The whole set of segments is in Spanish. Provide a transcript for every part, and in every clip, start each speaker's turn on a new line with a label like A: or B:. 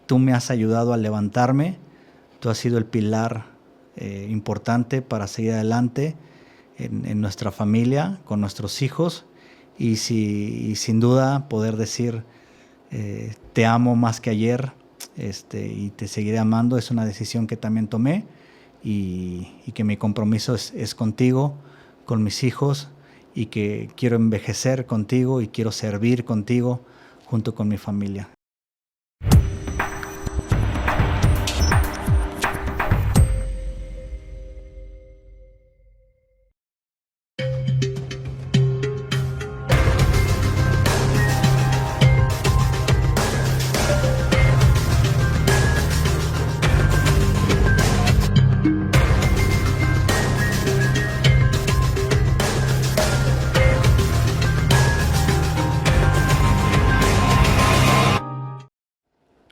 A: tú me has ayudado a levantarme, tú has sido el pilar importante para seguir adelante en nuestra familia, con nuestros hijos, y sin duda poder decir te amo más que ayer, y te seguiré amando, es una decisión que también tomé, y que mi compromiso es contigo, con mis hijos, y que quiero envejecer contigo y quiero servir contigo junto con mi familia.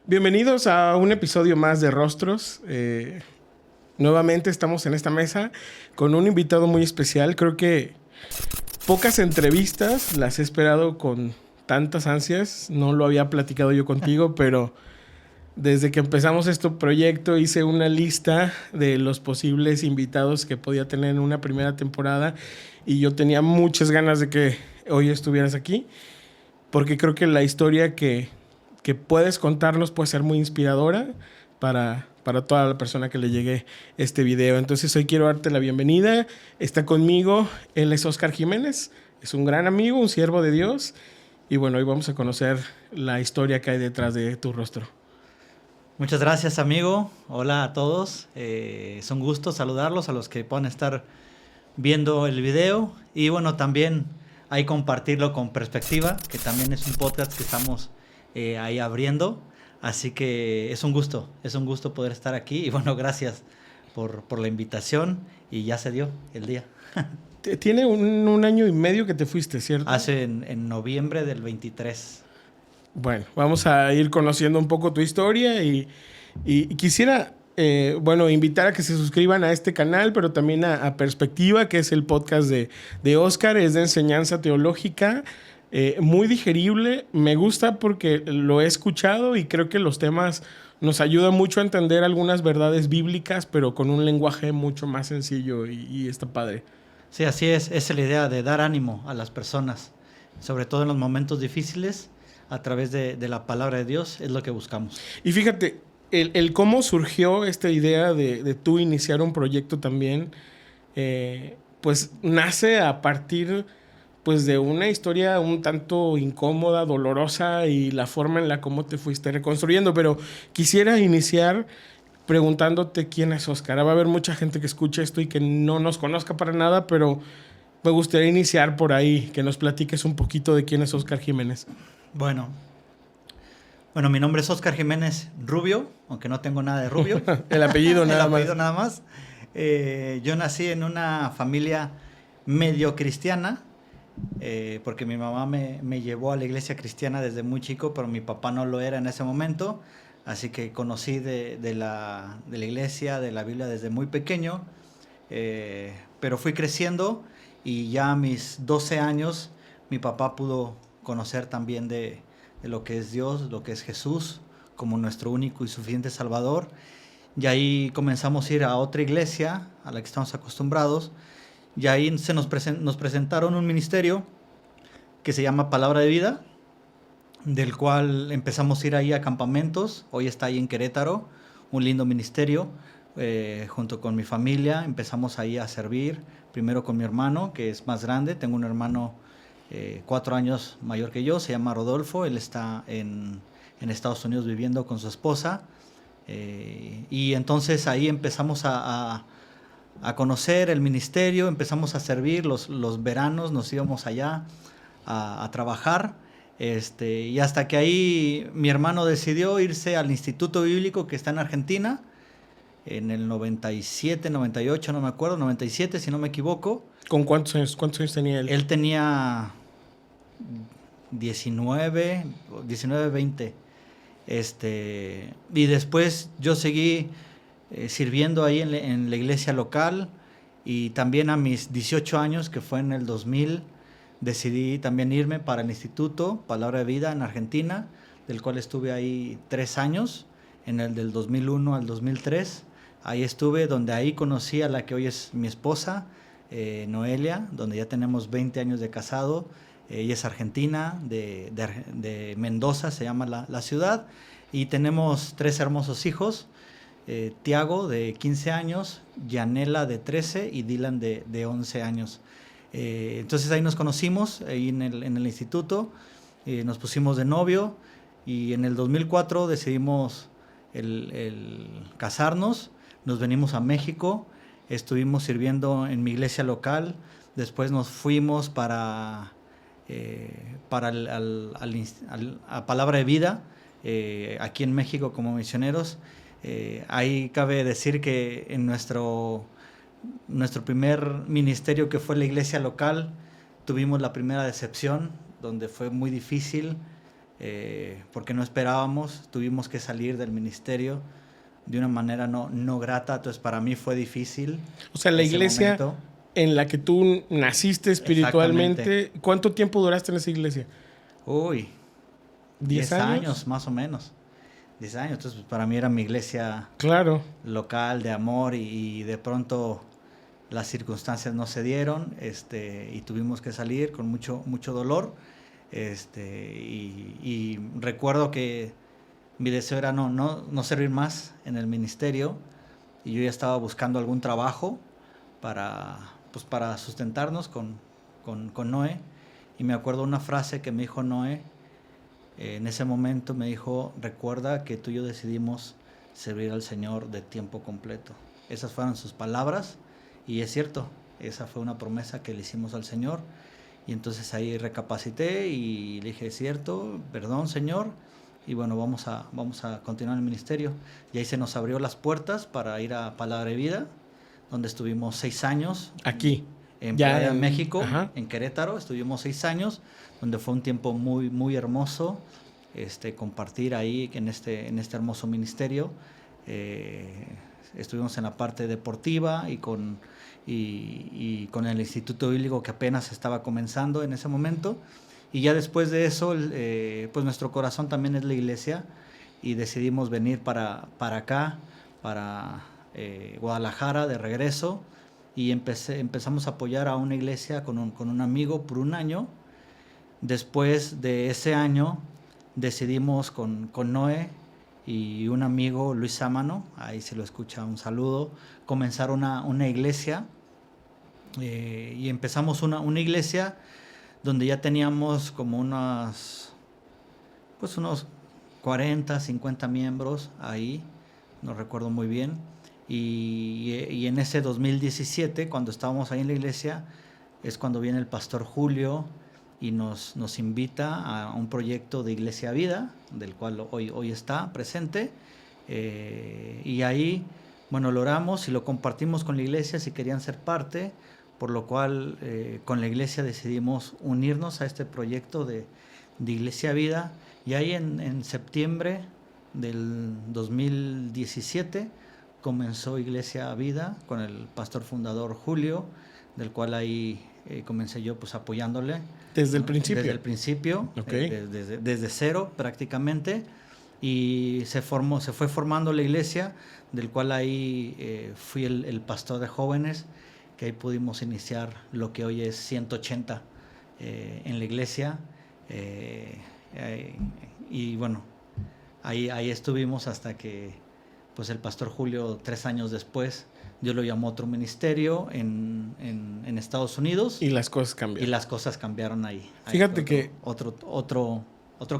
B: Bienvenidos a un episodio más de Rostros. Nuevamente estamos en esta mesa con un invitado muy especial. Creo que pocas entrevistas las he esperado con tantas ansias. No lo había platicado yo contigo, pero desde que empezamos este proyecto hice una lista de los posibles invitados que podía tener en una primera temporada y yo tenía muchas ganas de que hoy estuvieras aquí, porque creo que la historia que puedes contarnos puede ser muy inspiradora para toda la persona que le llegue este video. Entonces hoy quiero darte la bienvenida. Está conmigo, él es Oscar Jiménez, es un gran amigo, un siervo de Dios. Y bueno, hoy vamos a conocer la historia que hay detrás de tu rostro.
A: Muchas gracias, amigo. Hola a todos. Es un gusto saludarlos, a los que puedan estar viendo el video. Y bueno, también hay compartirlo con Perspectiva, que también es un podcast que estamos ahí abriendo, así que es un gusto poder estar aquí, y bueno, gracias por la invitación, y ya se dio el día.
B: Tiene un año y medio que te fuiste, ¿cierto?
A: Hace en noviembre del 23.
B: Bueno, vamos a ir conociendo un poco tu historia y quisiera, invitar a que se suscriban a este canal, pero también a Perspectiva, que es el podcast de Oscar, es de enseñanza teológica. Muy digerible, me gusta porque lo he escuchado y creo que los temas nos ayudan mucho a entender algunas verdades bíblicas, pero con un lenguaje mucho más sencillo y está padre.
A: Sí, así es. Esa es la idea, de dar ánimo a las personas, sobre todo en los momentos difíciles, a través de la palabra de Dios, es lo que buscamos.
B: Y fíjate, el cómo surgió esta idea de tú iniciar un proyecto también, pues nace a partir pues de una historia un tanto incómoda, dolorosa, y la forma en la cómo te fuiste reconstruyendo. Pero quisiera iniciar preguntándote quién es Oscar. Va a haber mucha gente que escuche esto y que no nos conozca para nada, pero me gustaría iniciar por ahí, que nos platiques un poquito de quién es Oscar Jiménez.
A: Bueno, mi nombre es Oscar Jiménez Rubio, aunque no tengo nada de rubio.
B: El apellido nada más.
A: El apellido nada más. Yo nací en una familia medio cristiana, porque mi mamá me llevó a la iglesia cristiana desde muy chico, pero mi papá no lo era en ese momento, así que conocí de la iglesia, de la Biblia desde muy pequeño, pero fui creciendo, y ya a mis 12 años mi papá pudo conocer también de lo que es Dios, lo que es Jesús como nuestro único y suficiente Salvador, y ahí comenzamos a ir a otra iglesia a la que estamos acostumbrados. Y ahí nos presentaron un ministerio que se llama Palabra de Vida, del cual empezamos a ir ahí a campamentos. Hoy está ahí en Querétaro, un lindo ministerio. Junto con mi familia empezamos ahí a servir, primero con mi hermano, que es más grande. Tengo un hermano 4 años mayor que yo, se llama Rodolfo. Él está en Estados Unidos viviendo con su esposa. Y entonces ahí empezamos a conocer el ministerio, empezamos a servir. Los veranos nos íbamos allá a trabajar, y hasta que ahí mi hermano decidió irse al Instituto Bíblico, que está en Argentina, en el 97, 98, no me acuerdo, 97 si no me equivoco.
B: ¿Con cuántos años tenía él?
A: Él tenía 19, 20. Y después yo seguí sirviendo ahí en la iglesia local, y también a mis 18 años, que fue en el 2000, decidí también irme para el Instituto Palabra de Vida en Argentina, del cual estuve ahí 3 años. en el del 2001 al 2003. Ahí estuve, donde ahí conocí a la que hoy es mi esposa, Noelia, donde ya tenemos 20 años de casado. Ella es argentina, de Mendoza se llama la ciudad, y tenemos 3 hermosos hijos, Tiago de 15 años, Yanela de 13 y Dylan de 11 años. Entonces ahí nos conocimos, ahí en el instituto, nos pusimos de novio y en el 2004 decidimos el casarnos, nos venimos a México, estuvimos sirviendo en mi iglesia local, después nos fuimos para a Palabra de Vida, aquí en México como misioneros. Ahí cabe decir que en nuestro primer ministerio, que fue la iglesia local, tuvimos la primera decepción, donde fue muy difícil, porque no esperábamos, tuvimos que salir del ministerio de una manera no grata, entonces para mí fue difícil.
B: O sea, la iglesia momento en la que tú naciste espiritualmente, ¿cuánto tiempo duraste en esa iglesia?
A: Uy, 10 años más o menos. 10 años, entonces para mí era mi iglesia local de amor, y de pronto las circunstancias no se dieron, y tuvimos que salir con mucho dolor, y recuerdo que mi deseo era no servir más en el ministerio, y yo ya estaba buscando algún trabajo para sustentarnos con Noé, y me acuerdo una frase que me dijo Noé. En ese momento me dijo: recuerda que tú y yo decidimos servir al Señor de tiempo completo. Esas fueron sus palabras, y es cierto, esa fue una promesa que le hicimos al Señor. Y entonces ahí recapacité y le dije: es cierto, perdón, Señor, y bueno, vamos a continuar el ministerio. Y ahí se nos abrió las puertas para ir a Palabra de Vida, donde estuvimos 6 años.
B: Aquí.
A: En México, en Querétaro, estuvimos 6 años, donde fue un tiempo muy, muy hermoso, compartir ahí en este hermoso ministerio. Estuvimos en la parte deportiva y con el Instituto Bíblico, que apenas estaba comenzando en ese momento. Y ya después de eso, pues nuestro corazón también es la iglesia, y decidimos venir para acá, para Guadalajara, de regreso. Y empezamos a apoyar a una iglesia con un amigo por 1 año. Después de ese año decidimos con Noé y un amigo, Luis Sámano, ahí se lo escucha, un saludo, comenzar una iglesia. Y empezamos una iglesia donde ya teníamos como unos 40, 50 miembros ahí, no recuerdo muy bien. Y en ese 2017, cuando estábamos ahí en la iglesia, es cuando viene el pastor Julio y nos invita a un proyecto de Iglesia Vida, del cual hoy está presente. Y ahí, bueno, lo oramos y lo compartimos con la iglesia si querían ser parte, por lo cual con la iglesia decidimos unirnos a este proyecto de Iglesia Vida. Y ahí en septiembre del 2017 comenzó Iglesia Vida con el pastor fundador Julio, del cual ahí comencé yo pues apoyándole.
B: ¿Desde el principio?
A: Desde el principio,
B: okay.
A: Desde cero prácticamente, y se fue formando la iglesia, del cual ahí fui el pastor de jóvenes, que ahí pudimos iniciar lo que hoy es 180 en la iglesia, y bueno, ahí estuvimos hasta que pues el pastor Julio, 3 años después, Dios lo llamó a otro ministerio en Estados Unidos.
B: Y las cosas cambiaron.
A: Y las cosas cambiaron ahí.
B: Fíjate que
A: otro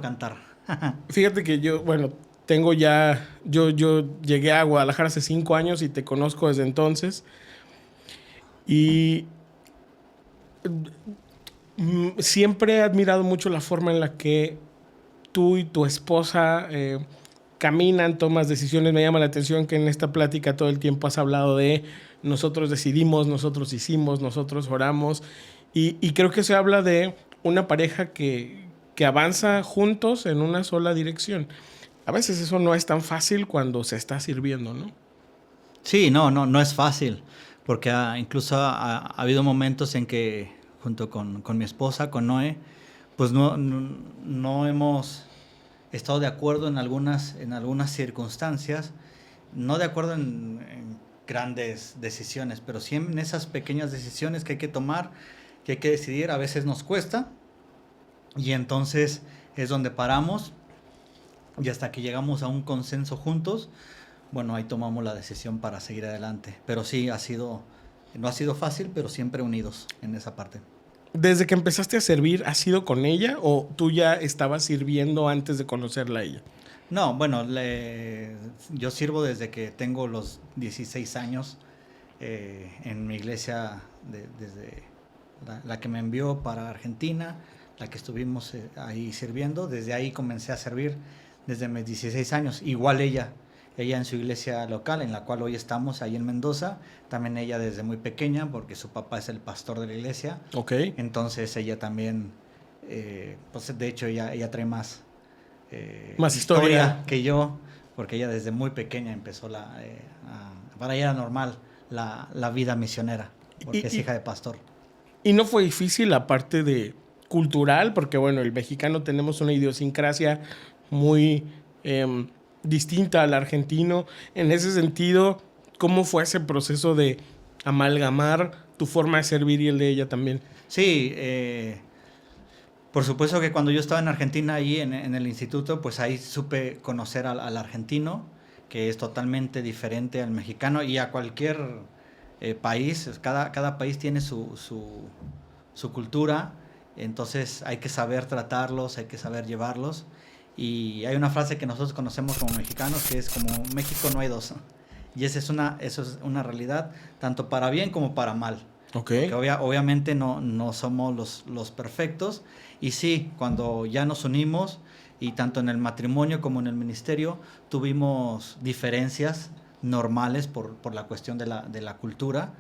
A: cantar.
B: Fíjate que yo llegué a Guadalajara hace 5 años y te conozco desde entonces. Y siempre he admirado mucho la forma en la que tú y tu esposa caminan, tomas decisiones. Me llama la atención que en esta plática todo el tiempo has hablado de nosotros decidimos, nosotros hicimos, nosotros oramos. Y creo que se habla de una pareja que avanza juntos en una sola dirección. A veces eso no es tan fácil cuando se está sirviendo, ¿no?
A: Sí, no es fácil, porque incluso ha habido momentos en que junto con mi esposa, con Noé, pues no hemos he estado de acuerdo en algunas circunstancias, no de acuerdo en grandes decisiones, pero sí en esas pequeñas decisiones que hay que tomar, que hay que decidir, a veces nos cuesta, y entonces es donde paramos, y hasta que llegamos a un consenso juntos, bueno, ahí tomamos la decisión para seguir adelante. Pero sí, no ha sido fácil, pero siempre unidos en esa parte.
B: ¿Desde que empezaste a servir, has sido con ella o tú ya estabas sirviendo antes de conocerla a ella?
A: No, bueno, yo sirvo desde que tengo los 16 años en mi iglesia, desde la que me envió para Argentina, la que estuvimos ahí sirviendo. Desde ahí comencé a servir desde mis 16 años. Igual ella en su iglesia local, en la cual hoy estamos, ahí en Mendoza. También ella desde muy pequeña, porque su papá es el pastor de la iglesia.
B: Ok.
A: Entonces ella también, pues de hecho ella trae más
B: historia
A: que yo, porque ella desde muy pequeña empezó para ella era normal la vida misionera, porque es hija de pastor.
B: ¿Y no fue difícil la parte de cultural? Porque bueno, el mexicano tenemos una idiosincrasia muy distinta al argentino. En ese sentido, ¿cómo fue ese proceso de amalgamar tu forma de servir y el de ella también?
A: Sí, por supuesto que cuando yo estaba en Argentina, ahí en el instituto, pues ahí supe conocer al argentino, que es totalmente diferente al mexicano y a cualquier país. Cada país tiene su cultura, entonces hay que saber tratarlos, hay que saber llevarlos. Y hay una frase que nosotros conocemos como mexicanos, que es como México no hay dos. Y eso es una realidad, tanto para bien como para mal.
B: Okay.
A: Porque obviamente no somos los perfectos. Y sí, cuando ya nos unimos, y tanto en el matrimonio como en el ministerio, tuvimos diferencias normales por la cuestión de la cultura.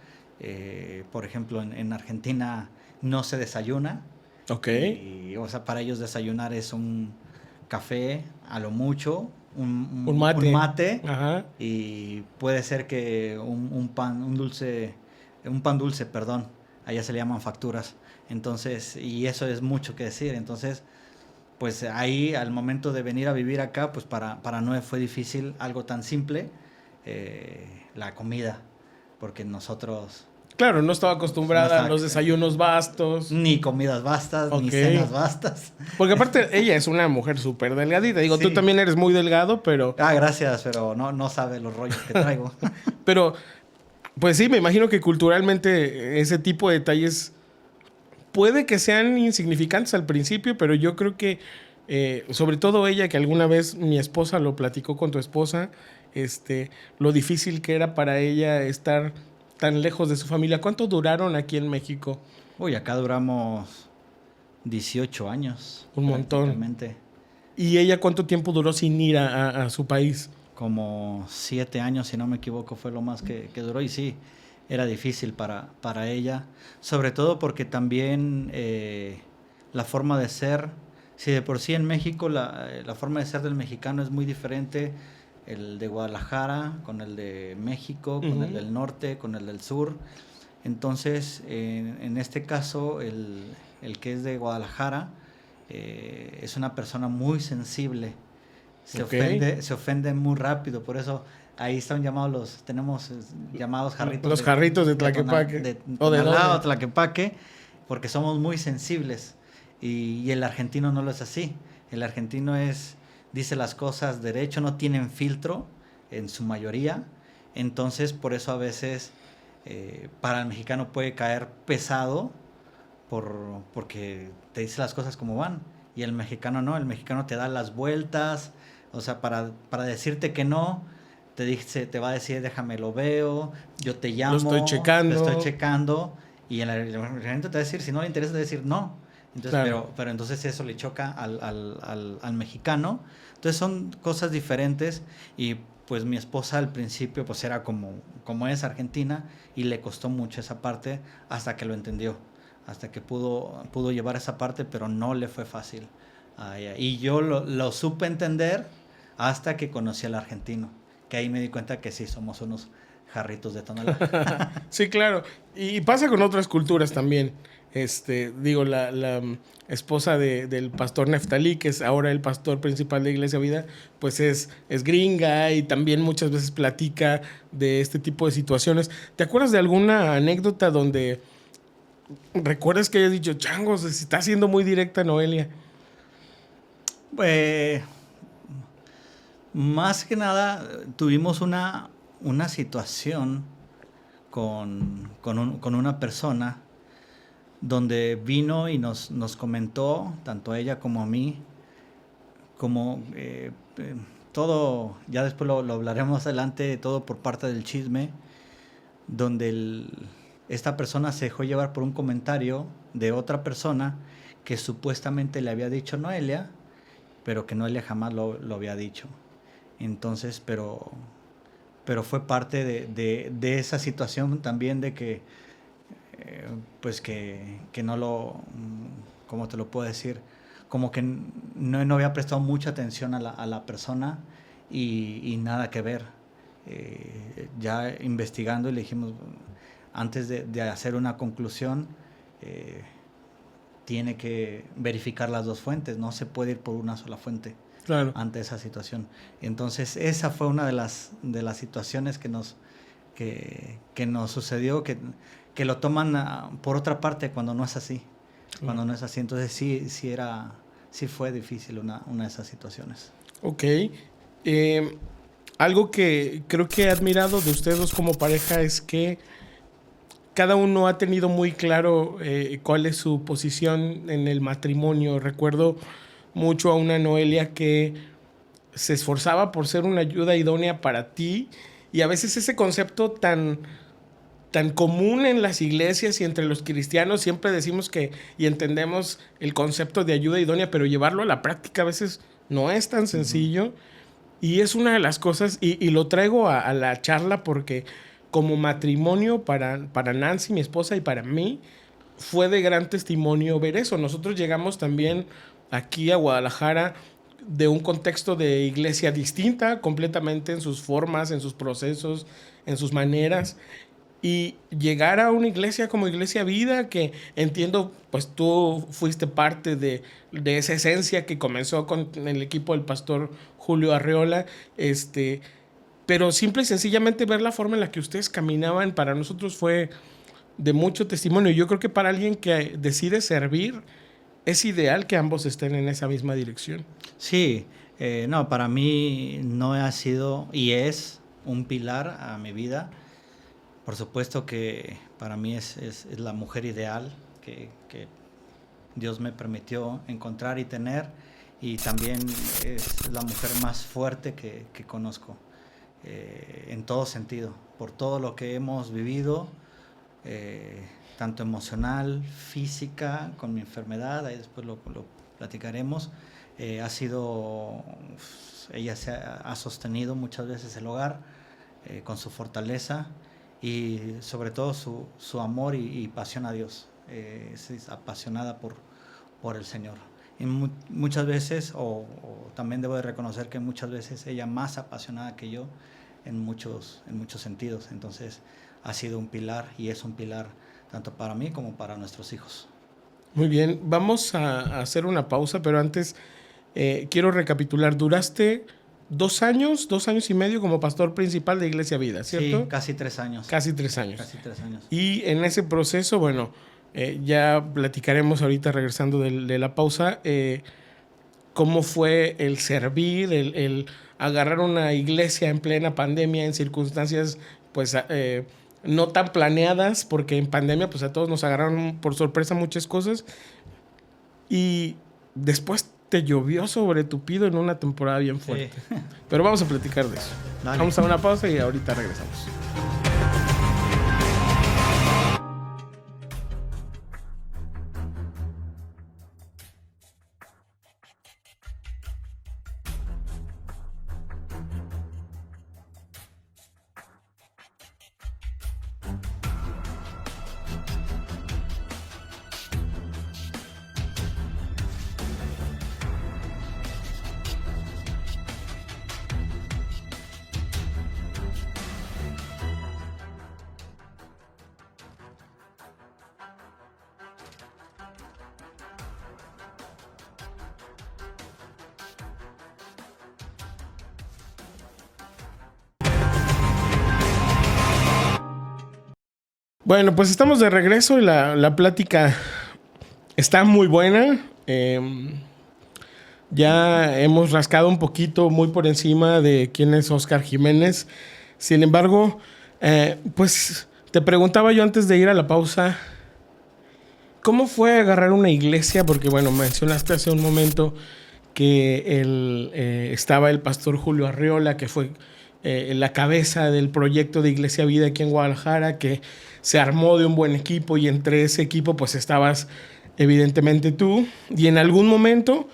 A: Por ejemplo, en Argentina no se desayuna.
B: Okay.
A: O sea, para ellos desayunar es un café, a lo mucho, un mate.
B: Ajá.
A: Y puede ser que un pan dulce, perdón, allá se le llaman facturas. Entonces, y eso es mucho que decir. Entonces, pues ahí al momento de venir a vivir acá, pues para Noé fue difícil algo tan simple, la comida, porque nosotros...
B: Claro, no estaba acostumbrada a los desayunos vastos.
A: Ni comidas vastas, ni cenas vastas.
B: Porque aparte ella es una mujer súper delgadita. Digo, sí. Tú también eres muy delgado, pero...
A: Gracias, pero no sabe los rollos que traigo.
B: Pero, pues sí, me imagino que culturalmente ese tipo de detalles puede que sean insignificantes al principio, pero yo creo que, sobre todo ella, que alguna vez mi esposa lo platicó con tu esposa, lo difícil que era para ella estar tan lejos de su familia. ¿Cuánto duraron aquí en México?
A: Uy, acá duramos 18 años.
B: Un montón. ¿Y ella cuánto tiempo duró sin ir a su país?
A: Como 7 años, si no me equivoco, fue lo más que duró. Y sí, era difícil para ella. Sobre todo porque también la forma de ser, si de por sí en México la forma de ser del mexicano es muy diferente, el de Guadalajara con el de México, con el del norte, con el del sur. Entonces, en este caso, el que es de Guadalajara es una persona muy sensible. Se ofende muy rápido, por eso ahí están tenemos llamados jarritos.
B: Los jarritos de Tlaquepaque.
A: O de lado Tlaquepaque, porque somos muy sensibles. Y el argentino no lo es así. El argentino dice las cosas derecho, no tienen filtro en su mayoría. Entonces, por eso a veces para el mexicano puede caer pesado porque te dice las cosas como van. Y el mexicano no, el mexicano te da las vueltas. O sea, para decirte que no, te va a decir, déjame lo veo, yo te llamo.
B: Lo estoy
A: checando. Y el argentino te va a decir, si no le interesa, te va a decir no. Entonces, claro. pero entonces eso le choca al mexicano. Entonces son cosas diferentes. Y pues mi esposa al principio pues era como es argentina, y le costó mucho esa parte hasta que lo entendió. Hasta que pudo llevar esa parte, pero no le fue fácil a ella. Y yo lo supe entender hasta que conocí al argentino, que ahí me di cuenta que sí, somos unos jarritos de tonalá.
B: Sí, claro. Y pasa con otras culturas también. Digo, la esposa del pastor Neftalí, que es ahora el pastor principal de Iglesia Vida, pues es gringa y también muchas veces platica de este tipo de situaciones. ¿Te acuerdas de alguna anécdota donde recuerdas que hayas dicho, changos, se está haciendo muy directa Noelia?
A: Más que nada tuvimos una situación con una persona donde vino y nos comentó, tanto a ella como a mí, como todo, ya después lo hablaremos más adelante, todo por parte del chisme, donde esta persona se dejó llevar por un comentario de otra persona que supuestamente le había dicho Noelia, pero que Noelia jamás lo había dicho. Entonces, pero fue parte de esa situación también de que, pues que no lo, ¿cómo te lo puedo decir? Como que no había prestado mucha atención a la persona y nada que ver. Ya investigando le dijimos, antes de hacer una conclusión, tiene que verificar las dos fuentes, no se puede ir por una sola fuente. Claro. Ante esa situación. Entonces, esa fue una de las situaciones que nos sucedió, que lo toman por otra parte cuando no es así. Cuando no es así. Entonces, sí fue difícil una de esas situaciones.
B: Ok. Algo que creo que he admirado de ustedes dos como pareja es que cada uno ha tenido muy claro cuál es su posición en el matrimonio. Recuerdo mucho a una Noelia que se esforzaba por ser una ayuda idónea para ti, y a veces ese concepto tan común en las iglesias y entre los cristianos, siempre decimos que y entendemos el concepto de ayuda idónea, pero llevarlo a la práctica a veces no es tan sencillo. Y es una de las cosas, y lo traigo a la charla porque como matrimonio para Nancy, mi esposa, y para mí, fue de gran testimonio ver eso. Nosotros llegamos también aquí a Guadalajara de un contexto de iglesia distinta completamente en sus formas, en sus procesos, en sus maneras, y llegar a una iglesia como Iglesia Vida, que entiendo, pues tú fuiste parte de esa esencia que comenzó con el equipo del pastor Julio Arreola, pero simple y sencillamente ver la forma en la que ustedes caminaban para nosotros fue de mucho testimonio. Yo creo que para alguien que decide servir, es ideal que ambos estén en esa misma dirección.
A: Sí, no, para mí no ha sido y es un pilar a mi vida. Por supuesto que para mí es la mujer ideal que Dios me permitió encontrar y tener, y también es la mujer más fuerte que conozco, en todo sentido, por todo lo que hemos vivido, tanto emocional, física, con mi enfermedad, ahí después lo platicaremos. Ella se ha sostenido muchas veces el hogar con su fortaleza y sobre todo su amor y pasión a Dios. Es apasionada por el Señor. Y muchas veces, o también debo de reconocer que muchas veces ella más apasionada que yo en muchos sentidos. Entonces ha sido un pilar y es un pilar tanto para mí como para nuestros hijos.
B: Muy bien, vamos a hacer una pausa, pero antes quiero recapitular. Duraste 2 años y medio como pastor principal de Iglesia Vida, ¿cierto?
A: Sí, casi 3 años.
B: Casi 3 años.
A: Casi 3 años.
B: Y en ese proceso, bueno, ya platicaremos ahorita regresando de la pausa, cómo fue el servir, el agarrar una iglesia en plena pandemia, en circunstancias, pues, no tan planeadas, porque en pandemia pues a todos nos agarraron por sorpresa muchas cosas, y después te llovió sobre Tupido en una temporada bien fuerte. Sí. Pero vamos a platicar de eso. Dale. Vamos a una pausa y ahorita regresamos. Bueno, pues estamos de regreso y la plática está muy buena. Ya hemos rascado un poquito muy por encima de quién es Óscar Jiménez. Sin embargo, pues te preguntaba yo antes de ir a la pausa, ¿cómo fue agarrar una iglesia? Porque bueno, mencionaste hace un momento que estaba el pastor Julio Arriola, que fue la cabeza del proyecto de Iglesia Vida aquí en Guadalajara, que se armó de un buen equipo y entre ese equipo pues estabas evidentemente tú. Y en algún momento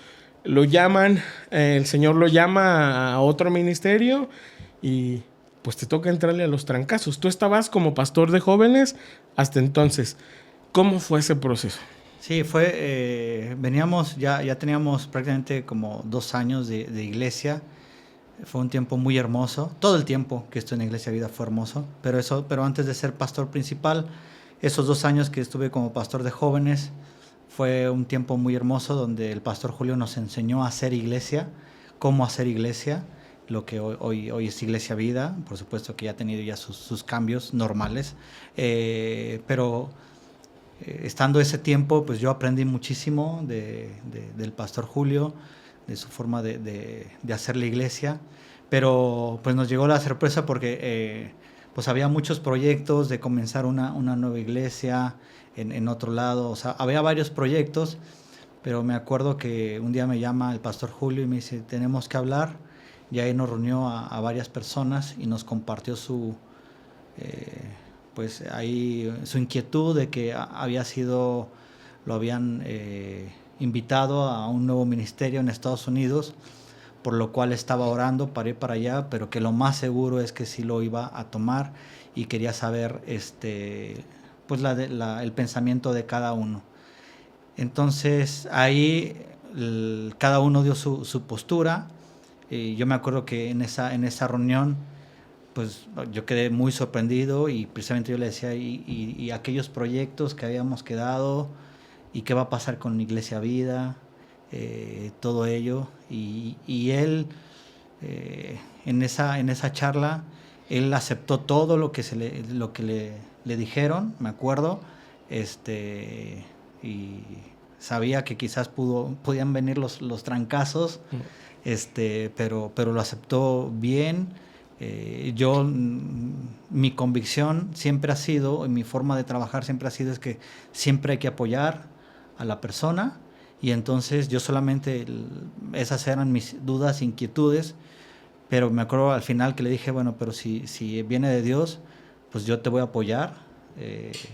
B: lo llaman, el Señor lo llama a otro ministerio y pues te toca entrarle a los trancazos. Tú estabas como pastor de jóvenes hasta entonces. ¿Cómo fue ese proceso?
A: Sí, veníamos, ya teníamos prácticamente como 2 años de iglesia. Fue un tiempo muy hermoso. Todo el tiempo que estuve en Iglesia Vida fue hermoso. Pero antes de ser pastor principal, esos 2 años que estuve como pastor de jóvenes, fue un tiempo muy hermoso donde el pastor Julio nos enseñó a hacer iglesia, cómo hacer iglesia, lo que hoy es Iglesia Vida. Por supuesto que ya ha tenido ya sus cambios normales. Pero estando ese tiempo, pues yo aprendí muchísimo del pastor Julio, de su forma de hacer la iglesia, pero pues nos llegó la sorpresa porque pues había muchos proyectos de comenzar una nueva iglesia en otro lado, o sea, había varios proyectos, pero me acuerdo que un día me llama el pastor Julio y me dice, tenemos que hablar, y ahí nos reunió a varias personas y nos compartió pues ahí su inquietud de que lo habían invitado a un nuevo ministerio en Estados Unidos, por lo cual estaba orando para ir para allá, pero que lo más seguro es que sí lo iba a tomar y quería saber pues el pensamiento de cada uno. Entonces ahí cada uno dio su postura. Yo me acuerdo que en esa reunión pues yo quedé muy sorprendido y precisamente yo le decía, y aquellos proyectos que habíamos quedado, y qué va a pasar con Iglesia Vida, todo ello. Y él, en esa charla, él aceptó todo lo que le dijeron, me acuerdo, y sabía que quizás podían venir los trancazos, pero lo aceptó bien. Mi convicción siempre ha sido, y mi forma de trabajar siempre ha sido, es que siempre hay que apoyar a la persona, y entonces yo solamente, esas eran mis dudas, inquietudes, pero me acuerdo al final que le dije, bueno, pero si viene de Dios, pues yo te voy a apoyar,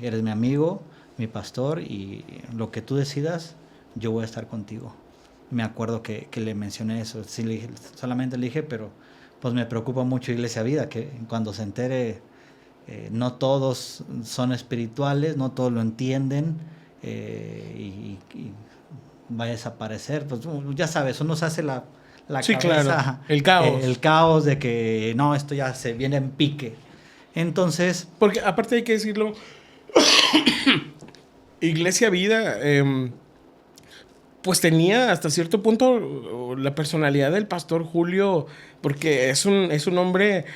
A: eres mi amigo, mi pastor, y lo que tú decidas, yo voy a estar contigo. Me acuerdo que le mencioné eso, sí, solamente le dije, pero pues me preocupa mucho Iglesia Vida, que cuando se entere, no todos son espirituales, no todos lo entienden, y va a desaparecer. Pues ya sabes, uno se hace la
B: sí,
A: cabeza,
B: claro. El caos.
A: El caos de que no, esto ya se viene en pique. Entonces,
B: porque aparte hay que decirlo, Iglesia Vida pues tenía hasta cierto punto la personalidad del pastor Julio, porque es un hombre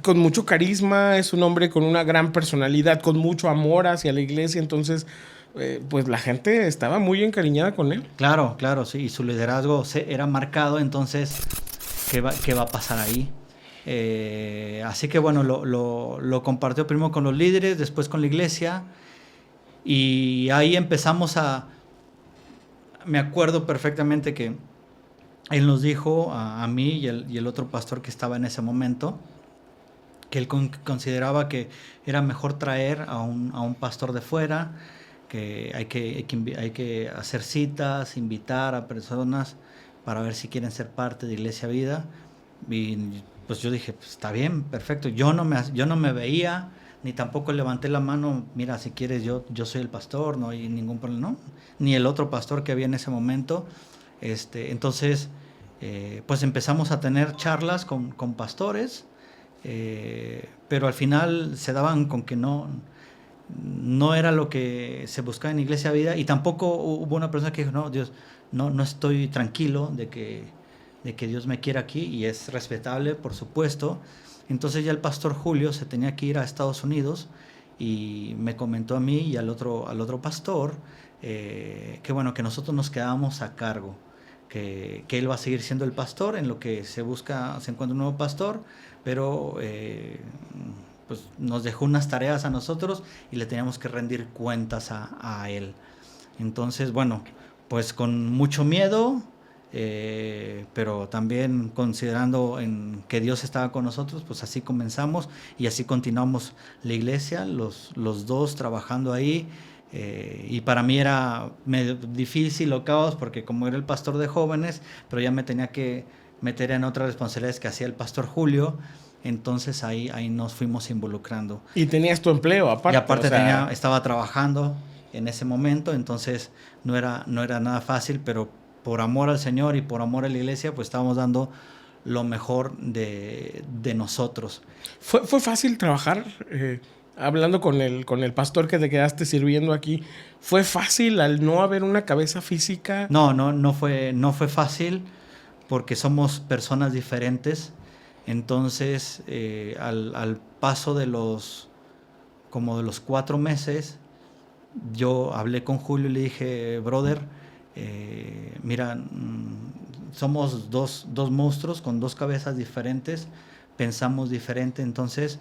B: con mucho carisma, es un hombre con una gran personalidad, con mucho amor hacia la iglesia. Entonces pues la gente estaba muy encariñada con él.
A: Claro, sí, y su liderazgo era marcado. Entonces, ¿qué va a pasar ahí? Así que bueno, lo compartió primero con los líderes, después con la iglesia, y ahí empezamos me acuerdo perfectamente que él nos dijo a mí y el otro pastor que estaba en ese momento, que él consideraba que era mejor traer a un pastor de fuera, que hay que hacer citas, invitar a personas para ver si quieren ser parte de Iglesia Vida. Y pues yo dije, pues está bien, perfecto. Yo no me veía, ni tampoco levanté la mano, mira, si quieres yo soy el pastor, no hay ningún problema, ¿no? Ni el otro pastor que había en ese momento. Entonces, pues empezamos a tener charlas con pastores, pero al final se daban con que no era lo que se buscaba en Iglesia Vida, y tampoco hubo una persona que dijo, no, Dios, no estoy tranquilo de que Dios me quiera aquí, y es respetable, por supuesto. Entonces ya el pastor Julio se tenía que ir a Estados Unidos, y me comentó a mí y al otro pastor que bueno, que nosotros nos quedábamos a cargo, que él va a seguir siendo el pastor en lo que se encuentra un nuevo pastor, pero pues nos dejó unas tareas a nosotros y le teníamos que rendir cuentas a él. Entonces, bueno, pues con mucho miedo, pero también considerando en que Dios estaba con nosotros, pues así comenzamos y así continuamos la iglesia, los dos trabajando ahí. Y para mí era medio difícil o caos porque como era el pastor de jóvenes, pero ya me tenía que meter en otras responsabilidades que hacía el pastor Julio, entonces ahí nos fuimos involucrando.
B: Y tenías tu empleo aparte.
A: Y aparte o sea, estaba trabajando en ese momento, entonces no era nada fácil, pero por amor al Señor y por amor a la iglesia, pues estábamos dando lo mejor de nosotros.
B: ¿Fue fácil trabajar? Hablando con el pastor que te quedaste sirviendo aquí, ¿fue fácil al no haber una cabeza física?
A: No fue fácil porque somos personas diferentes. Entonces, al paso de los 4 meses, yo hablé con Julio y le dije, brother, mira, somos dos monstruos con 2 cabezas diferentes, pensamos diferente, entonces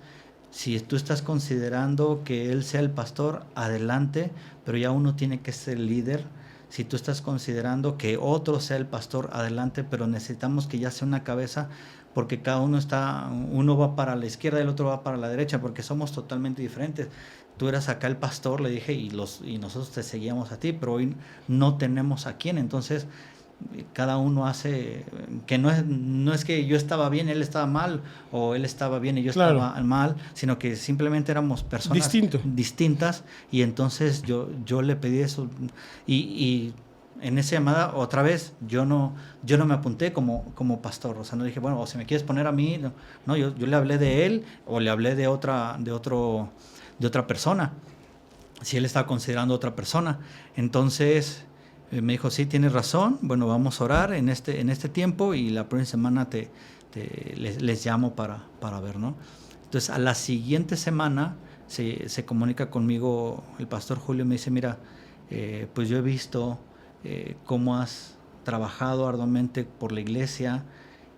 A: si tú estás considerando que él sea el pastor, adelante, pero ya uno tiene que ser líder. Si tú estás considerando que otro sea el pastor, adelante, pero necesitamos que ya sea una cabeza, porque cada uno va para la izquierda y el otro va para la derecha, porque somos totalmente diferentes. Tú eras acá el pastor, le dije, y nosotros te seguíamos a ti, pero hoy no tenemos a quién, entonces cada uno hace, que no es que yo estaba bien, él estaba mal, o él estaba bien y yo estaba mal, sino que simplemente éramos personas distintas, y entonces yo le pedí eso, y en esa llamada otra vez yo no me apunté como pastor, o sea, no dije, bueno, o si me quieres poner a mí, no, yo le hablé de él, o le hablé de otra persona, si él estaba considerando otra persona. Entonces me dijo, sí, tienes razón, bueno, vamos a orar en este tiempo y la próxima semana les llamo para ver, ¿no? Entonces, a la siguiente semana se comunica conmigo el pastor Julio y me dice, mira, pues yo he visto cómo has trabajado arduamente por la iglesia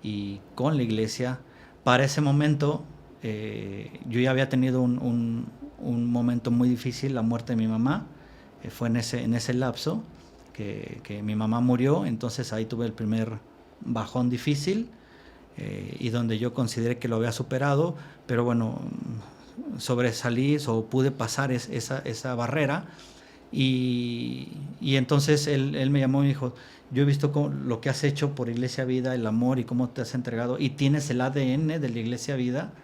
A: y con la iglesia. Para ese momento, yo ya había tenido un momento muy difícil, la muerte de mi mamá, fue en ese lapso, que mi mamá murió, entonces ahí tuve el primer bajón difícil y donde yo consideré que lo había superado, pero bueno, sobresalí o pude pasar esa barrera y entonces él me llamó y me dijo, yo he visto lo que has hecho por Iglesia Vida, el amor y cómo te has entregado y tienes el ADN de la Iglesia Vida.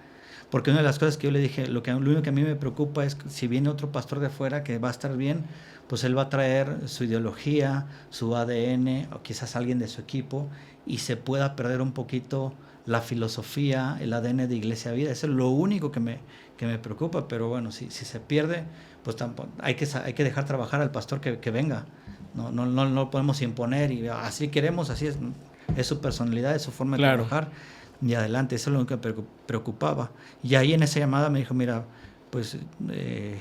A: Porque una de las cosas que yo le dije, lo único que a mí me preocupa es que si viene otro pastor de afuera que va a estar bien, pues él va a traer su ideología, su ADN, o quizás alguien de su equipo, y se pueda perder un poquito la filosofía, el ADN de Iglesia Vida. Eso es lo único que me preocupa, pero bueno, si se pierde, pues tampoco, hay que dejar trabajar al pastor que venga. No lo podemos imponer y así queremos, así es su personalidad, es su forma de trabajar. Y adelante, eso es lo que me preocupaba. Y ahí en esa llamada me dijo, mira, pues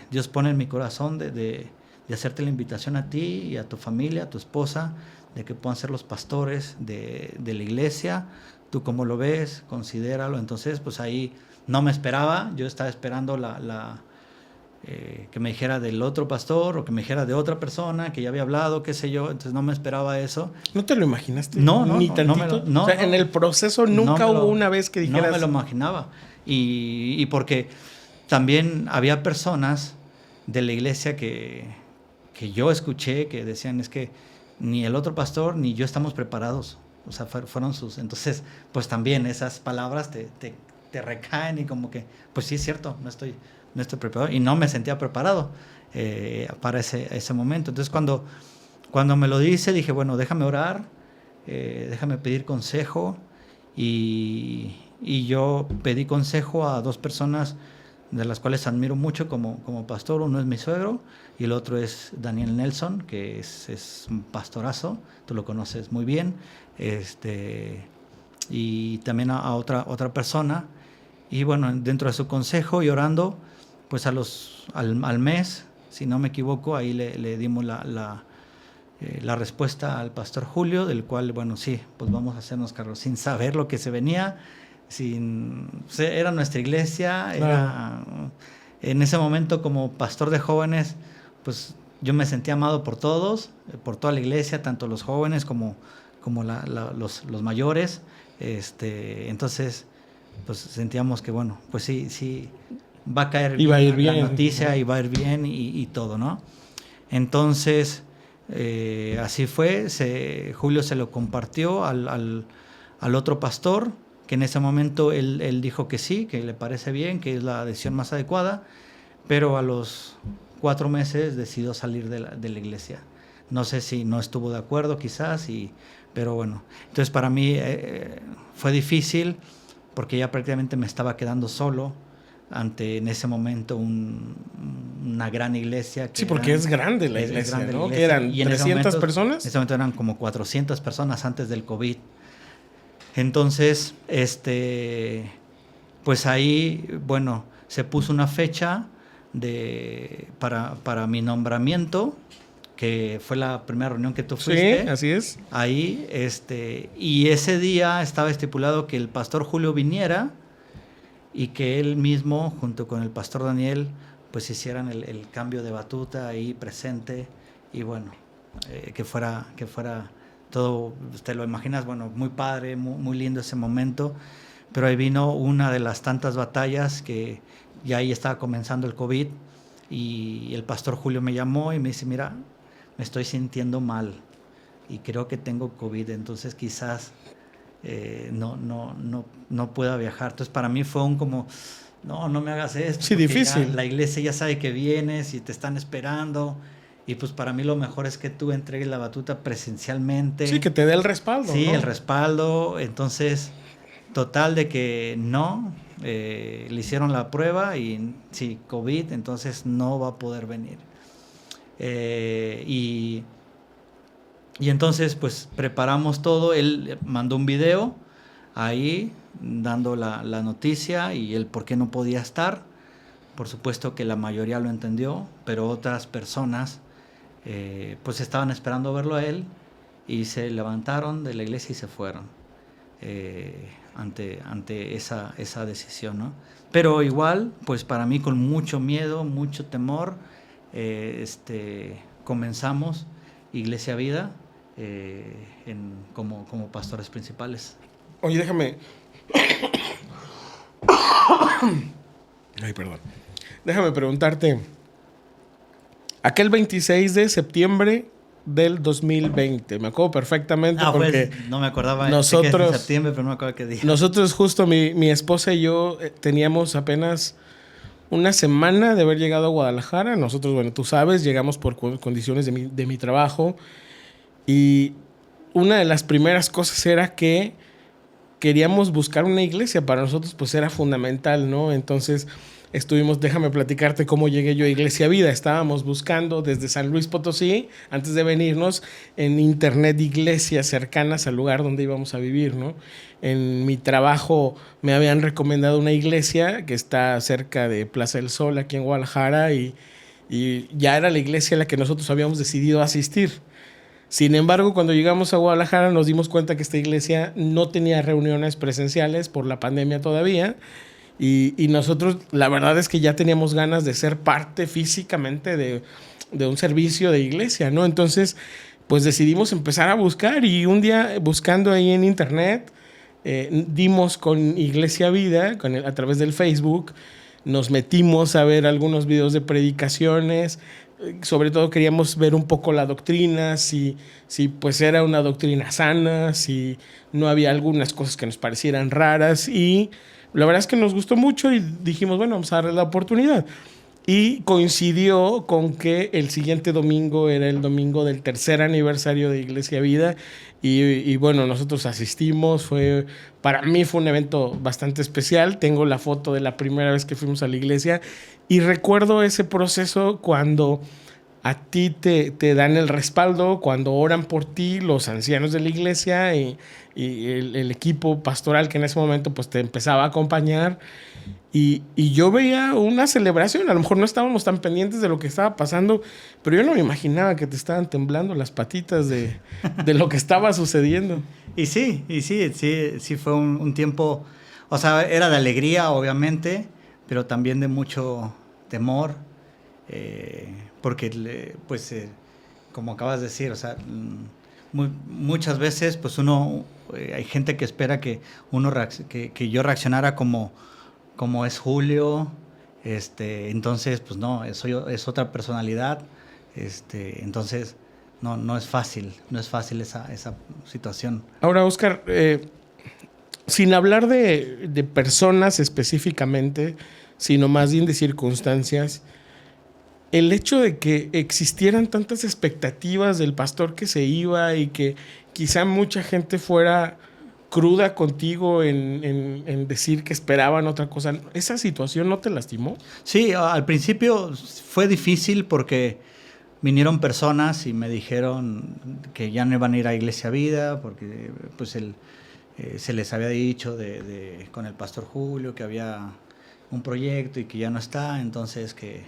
A: Dios pone en mi corazón de hacerte la invitación a ti y a tu familia, a tu esposa, de que puedan ser los pastores de la iglesia. Tú cómo lo ves, considéralo. Entonces, pues ahí no me esperaba, yo estaba esperando que me dijera del otro pastor o que me dijera de otra persona que ya había hablado, qué sé yo, entonces no me esperaba eso.
B: ¿No te lo imaginaste?
A: No,
B: ni tantito.
A: O sea,
B: en el proceso nunca hubo una vez que dijeras...
A: No me lo imaginaba. Y porque también había personas de la iglesia que yo escuché que decían, es que ni el otro pastor ni yo estamos preparados. O sea, fueron sus... Entonces, pues también esas palabras te recaen y como que, pues sí es cierto, no estoy preparado y no me sentía preparado para ese momento. Entonces cuando me lo dice dije, bueno, déjame orar, déjame pedir consejo y yo pedí consejo a 2 personas de las cuales admiro mucho como pastor. Uno es mi suegro y el otro es Daniel Nelson, que es un pastorazo, tú lo conoces muy bien, y también a otra persona. Y bueno, dentro de su consejo y orando, pues al mes, si no me equivoco, ahí le dimos la respuesta al pastor Julio, del cual, bueno, sí, pues vamos a hacernos cargo, sin saber lo que se venía, era nuestra iglesia, en ese momento como pastor de jóvenes, pues yo me sentía amado por todos, por toda la iglesia, tanto los jóvenes como los mayores, entonces pues sentíamos que, bueno, pues sí va a caer bien la noticia, y va a ir bien y todo, ¿no? Entonces así fue, Julio se lo compartió al otro pastor, que en ese momento él dijo que sí, que le parece bien, que es la decisión más adecuada, pero a los 4 meses decidió salir de la iglesia. No sé si no estuvo de acuerdo quizás, pero bueno. Entonces para mí fue difícil porque ya prácticamente me estaba quedando solo ante en ese momento una gran iglesia.
B: Sí, porque es grande la iglesia, grande, ¿no? ¿Que eran 300 personas?
A: En ese momento eran como 400 personas antes del COVID. Entonces, pues ahí, bueno, se puso una fecha para mi nombramiento, que fue la primera reunión que tú fuiste.
B: Sí, así es.
A: Ahí, y ese día estaba estipulado que el pastor Julio viniera y que él mismo, junto con el pastor Daniel, pues hicieran el cambio de batuta ahí presente, y bueno, que fuera todo, te lo imaginas, bueno, muy padre, muy lindo ese momento, pero ahí vino una de las tantas batallas que ya ahí estaba comenzando el COVID, y el pastor Julio me llamó y me dice, mira, me estoy sintiendo mal y creo que tengo COVID, entonces quizás no pueda viajar. Entonces para mí fue no me hagas esto.
B: Sí, difícil.
A: La iglesia ya sabe que vienes y te están esperando, y pues para mí lo mejor es que tú entregues la batuta presencialmente.
B: Sí, que te dé el respaldo.
A: Sí,
B: ¿no?
A: El respaldo. Entonces, total de que le hicieron la prueba y sí, COVID, entonces no va a poder venir. Y entonces pues preparamos todo, él mandó un video ahí dando la noticia y el por qué no podía estar. Por supuesto que la mayoría lo entendió, pero otras personas pues estaban esperando verlo a él y se levantaron de la iglesia y se fueron ante esa decisión, ¿no? Pero igual, pues para mí con mucho miedo, mucho temor, comenzamos Iglesia Vida como pastores principales.
B: Oye, déjame... Ay, perdón. Déjame preguntarte. Aquel 26 de septiembre del 2020, me acuerdo perfectamente porque...
A: Pues, no me acordaba.
B: Nosotros,
A: que es en septiembre, pero no me acuerdo qué día.
B: Nosotros justo, mi esposa y yo teníamos apenas una semana de haber llegado a Guadalajara. Nosotros, bueno, tú sabes, llegamos por condiciones de mi trabajo. Y una de las primeras cosas era que queríamos buscar una iglesia. Para nosotros pues era fundamental, ¿no? Entonces déjame platicarte cómo llegué yo a Iglesia Vida. Estábamos buscando desde San Luis Potosí, antes de venirnos, en internet iglesias cercanas al lugar donde íbamos a vivir, ¿no? En mi trabajo me habían recomendado una iglesia que está cerca de Plaza del Sol, aquí en Guadalajara, y ya era la iglesia a la que nosotros habíamos decidido asistir. Sin embargo, cuando llegamos a Guadalajara nos dimos cuenta que esta iglesia no tenía reuniones presenciales por la pandemia todavía, y nosotros la verdad es que ya teníamos ganas de ser parte físicamente de un servicio de iglesia, ¿no? Entonces, pues decidimos empezar a buscar, y un día buscando ahí en internet dimos con Iglesia Vida a través del Facebook. Nos metimos a ver algunos videos de predicaciones. Sobre todo queríamos ver un poco la doctrina, si pues era una doctrina sana, si no había algunas cosas que nos parecieran raras, y la verdad es que nos gustó mucho y dijimos, bueno, vamos a darle la oportunidad. Y coincidió con que el siguiente domingo era el domingo del 3er aniversario de Iglesia Vida, y bueno, nosotros asistimos. Para mí fue un evento bastante especial. Tengo la foto de la primera vez que fuimos a la iglesia y recuerdo ese proceso cuando a ti te dan el respaldo cuando oran por ti los ancianos de la iglesia y el equipo pastoral que en ese momento pues te empezaba a acompañar. Y yo veía una celebración, a lo mejor no estábamos tan pendientes de lo que estaba pasando, pero yo no me imaginaba que te estaban temblando las patitas de lo que estaba sucediendo.
A: Y sí fue un tiempo, o sea, era de alegría, obviamente, pero también de mucho temor, porque, como acabas de decir, o sea, muchas veces, pues hay gente que espera que que yo reaccionara como es Julio, entonces, pues no, es otra personalidad, entonces no es fácil esa situación.
B: Ahora, Oscar, sin hablar de personas específicamente, sino más bien de circunstancias, el hecho de que existieran tantas expectativas del pastor que se iba y que quizá mucha gente fuera cruda contigo en decir que esperaban otra cosa, ¿esa situación no te lastimó?
A: Sí, al principio fue difícil porque vinieron personas y me dijeron que ya no iban a ir a Iglesia Vida porque pues se les había dicho con el pastor Julio que había un proyecto y que ya no está, entonces que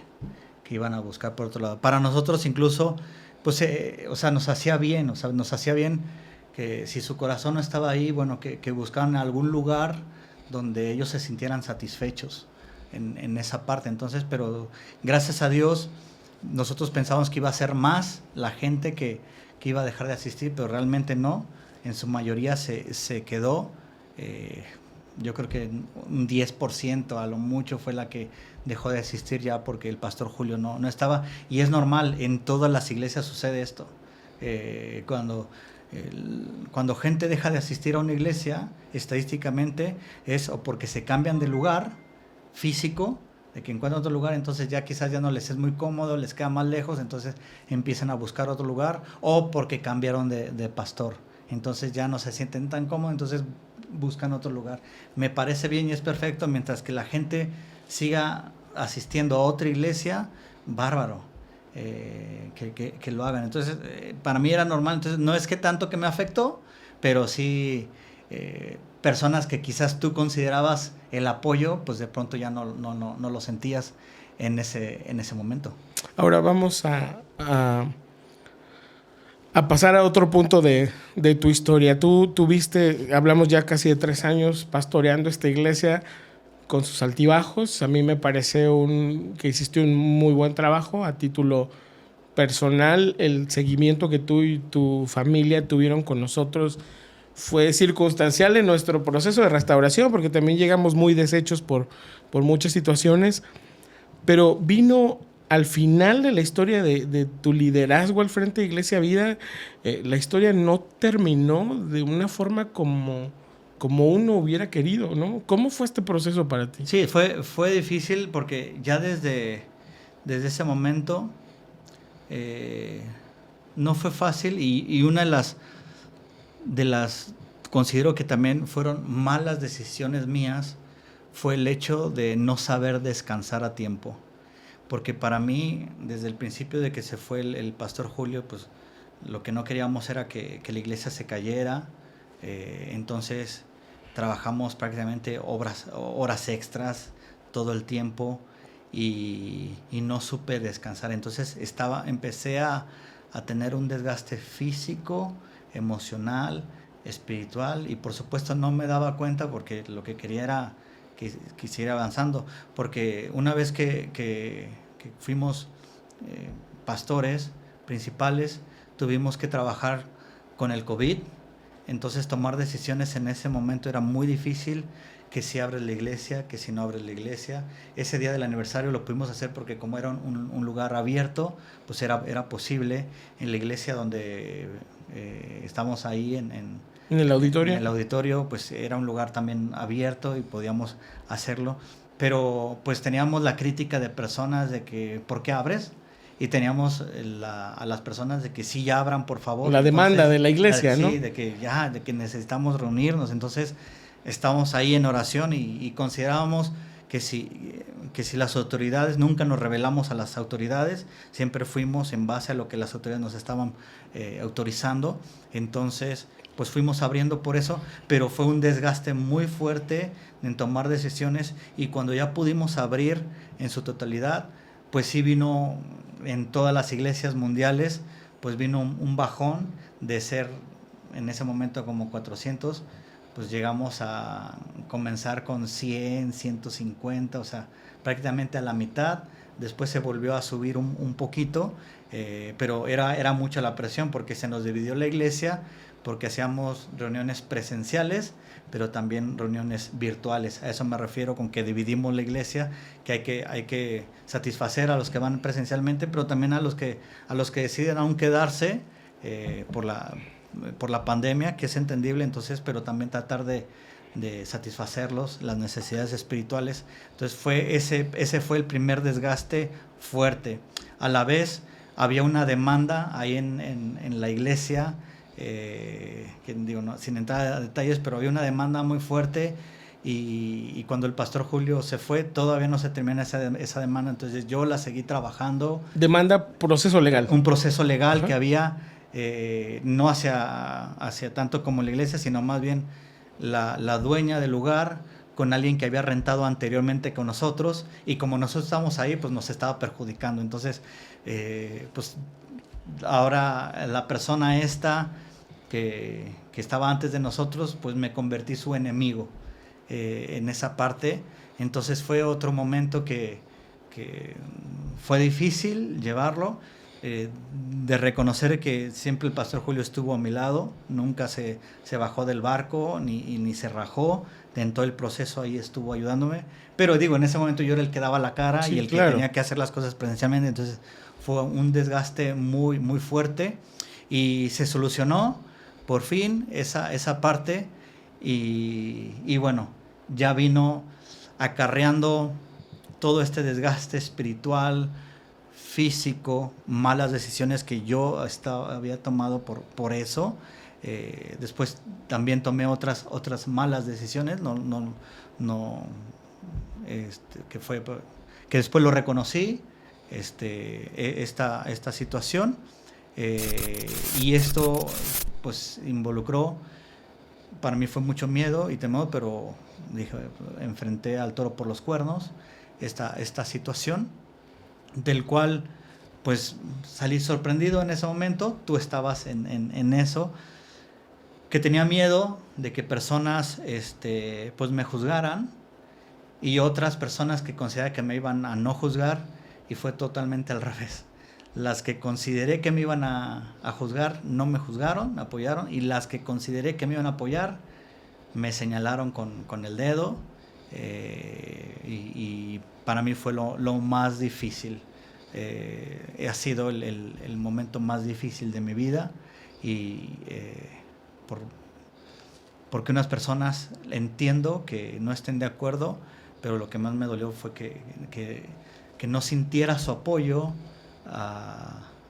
A: iban a buscar por otro lado. Para nosotros incluso, pues, o sea, nos hacía bien que si su corazón no estaba ahí, bueno, que buscaran algún lugar donde ellos se sintieran satisfechos en esa parte. Entonces, pero gracias a Dios, nosotros pensábamos que iba a ser más la gente que iba a dejar de asistir, pero realmente no. En su mayoría se quedó. Yo creo que un 10% a lo mucho fue la que dejó de asistir ya porque el pastor Julio no estaba. Y es normal, en todas las iglesias sucede esto. Cuando gente deja de asistir a una iglesia, estadísticamente es o porque se cambian de lugar físico, de que encuentran otro lugar, entonces ya quizás ya no les es muy cómodo, les queda más lejos, entonces empiezan a buscar otro lugar, o porque cambiaron de pastor, entonces ya no se sienten tan cómodos, entonces buscan otro lugar. Me parece bien y es perfecto, mientras que la gente siga asistiendo a otra iglesia, bárbaro. Que lo hagan. Entonces, para mí era normal. Entonces, no es que tanto que me afectó, pero sí personas que quizás tú considerabas el apoyo, pues de pronto ya no lo sentías en ese momento.
B: Ahora vamos a pasar a otro punto de tu historia. Tú tuviste, hablamos ya casi de 3 años pastoreando esta iglesia con sus altibajos. A mí me parece que hiciste un muy buen trabajo a título personal. El seguimiento que tú y tu familia tuvieron con nosotros fue circunstancial en nuestro proceso de restauración, porque también llegamos muy deshechos por muchas situaciones, pero vino al final de la historia de tu liderazgo al frente de Iglesia Vida, la historia no terminó de una forma como uno hubiera querido, ¿no? ¿Cómo fue este proceso para ti?
A: Sí, fue difícil porque ya desde ese momento no fue fácil y una de las considero que también fueron malas decisiones mías fue el hecho de no saber descansar a tiempo. Porque para mí, desde el principio de que se fue el pastor Julio, pues lo que no queríamos era que la iglesia se cayera, entonces trabajamos prácticamente horas extras todo el tiempo y no supe descansar. Entonces empecé a tener un desgaste físico, emocional, espiritual, y por supuesto no me daba cuenta porque lo que quería era que siguiera avanzando, porque una vez que fuimos pastores principales, tuvimos que trabajar con el COVID. Entonces tomar decisiones en ese momento era muy difícil, que si abres la iglesia, que si no abres la iglesia. Ese día del aniversario lo pudimos hacer porque como era un lugar abierto, pues era posible. En la iglesia donde estamos ahí en
B: el auditorio.
A: En el auditorio, pues era un lugar también abierto y podíamos hacerlo. Pero pues teníamos la crítica de personas de que ¿por qué abres? Y teníamos a las personas de que sí, ya abran, por favor.
B: La demanda de la iglesia, ¿no?
A: Sí, de que necesitamos reunirnos. Entonces, estábamos ahí en oración y considerábamos que si si las autoridades, nunca nos rebelamos a las autoridades, siempre fuimos en base a lo que las autoridades nos estaban autorizando. Entonces, pues fuimos abriendo por eso, pero fue un desgaste muy fuerte en tomar decisiones, y cuando ya pudimos abrir en su totalidad, pues sí vino en todas las iglesias mundiales, pues vino un bajón de ser en ese momento como 400, pues llegamos a comenzar con 100, 150, o sea, prácticamente a la mitad. Después se volvió a subir un poquito, pero era mucha la presión porque se nos dividió la iglesia, porque hacíamos reuniones presenciales, pero también reuniones virtuales. A eso me refiero con que dividimos la iglesia, que hay que satisfacer a los que van presencialmente, pero también a los que deciden aún quedarse por la pandemia, que es entendible, entonces, pero también tratar de satisfacerlos, las necesidades espirituales. Entonces ese fue el primer desgaste fuerte. A la vez había una demanda ahí en la iglesia, que digo, no, sin entrar a detalles, pero había una demanda muy fuerte, y cuando el pastor Julio se fue, todavía no se termina esa demanda, entonces yo la seguí trabajando.
B: Demanda, proceso legal.
A: Un proceso legal. Ajá. Que había, no hacia tanto como la iglesia, sino más bien la dueña del lugar con alguien que había rentado anteriormente con nosotros, y como nosotros estábamos ahí, pues nos estaba perjudicando. Entonces, pues ahora la persona esta que estaba antes de nosotros, pues me convertí su enemigo en esa parte. Entonces fue otro momento que fue difícil llevarlo, de reconocer que siempre el pastor Julio estuvo a mi lado, nunca se bajó del barco ni se rajó, en todo el proceso ahí estuvo ayudándome, pero digo, en ese momento yo era el que daba la cara, sí, y el claro, que tenía que hacer las cosas presencialmente. Entonces fue un desgaste muy, muy fuerte, y se solucionó por fin esa parte, y bueno, ya vino acarreando todo este desgaste espiritual, físico, malas decisiones que yo había tomado por eso. Después también tomé otras malas decisiones, que después lo reconocí, esta situación, y esto pues involucró, para mí fue mucho miedo y temor, pero dije, enfrenté al toro por los cuernos esta situación, del cual pues salí sorprendido en ese momento. Tú estabas en eso, que tenía miedo de que personas pues me juzgaran, y otras personas que consideraba que me iban a no juzgar, y fue totalmente al revés. Las que consideré que me iban a juzgar no me juzgaron, me apoyaron, y las que consideré que me iban a apoyar me señalaron con el dedo, y para mí fue lo más difícil. Ha sido el momento más difícil de mi vida, y porque unas personas, entiendo que no estén de acuerdo, pero lo que más me dolió fue que no sintiera su apoyo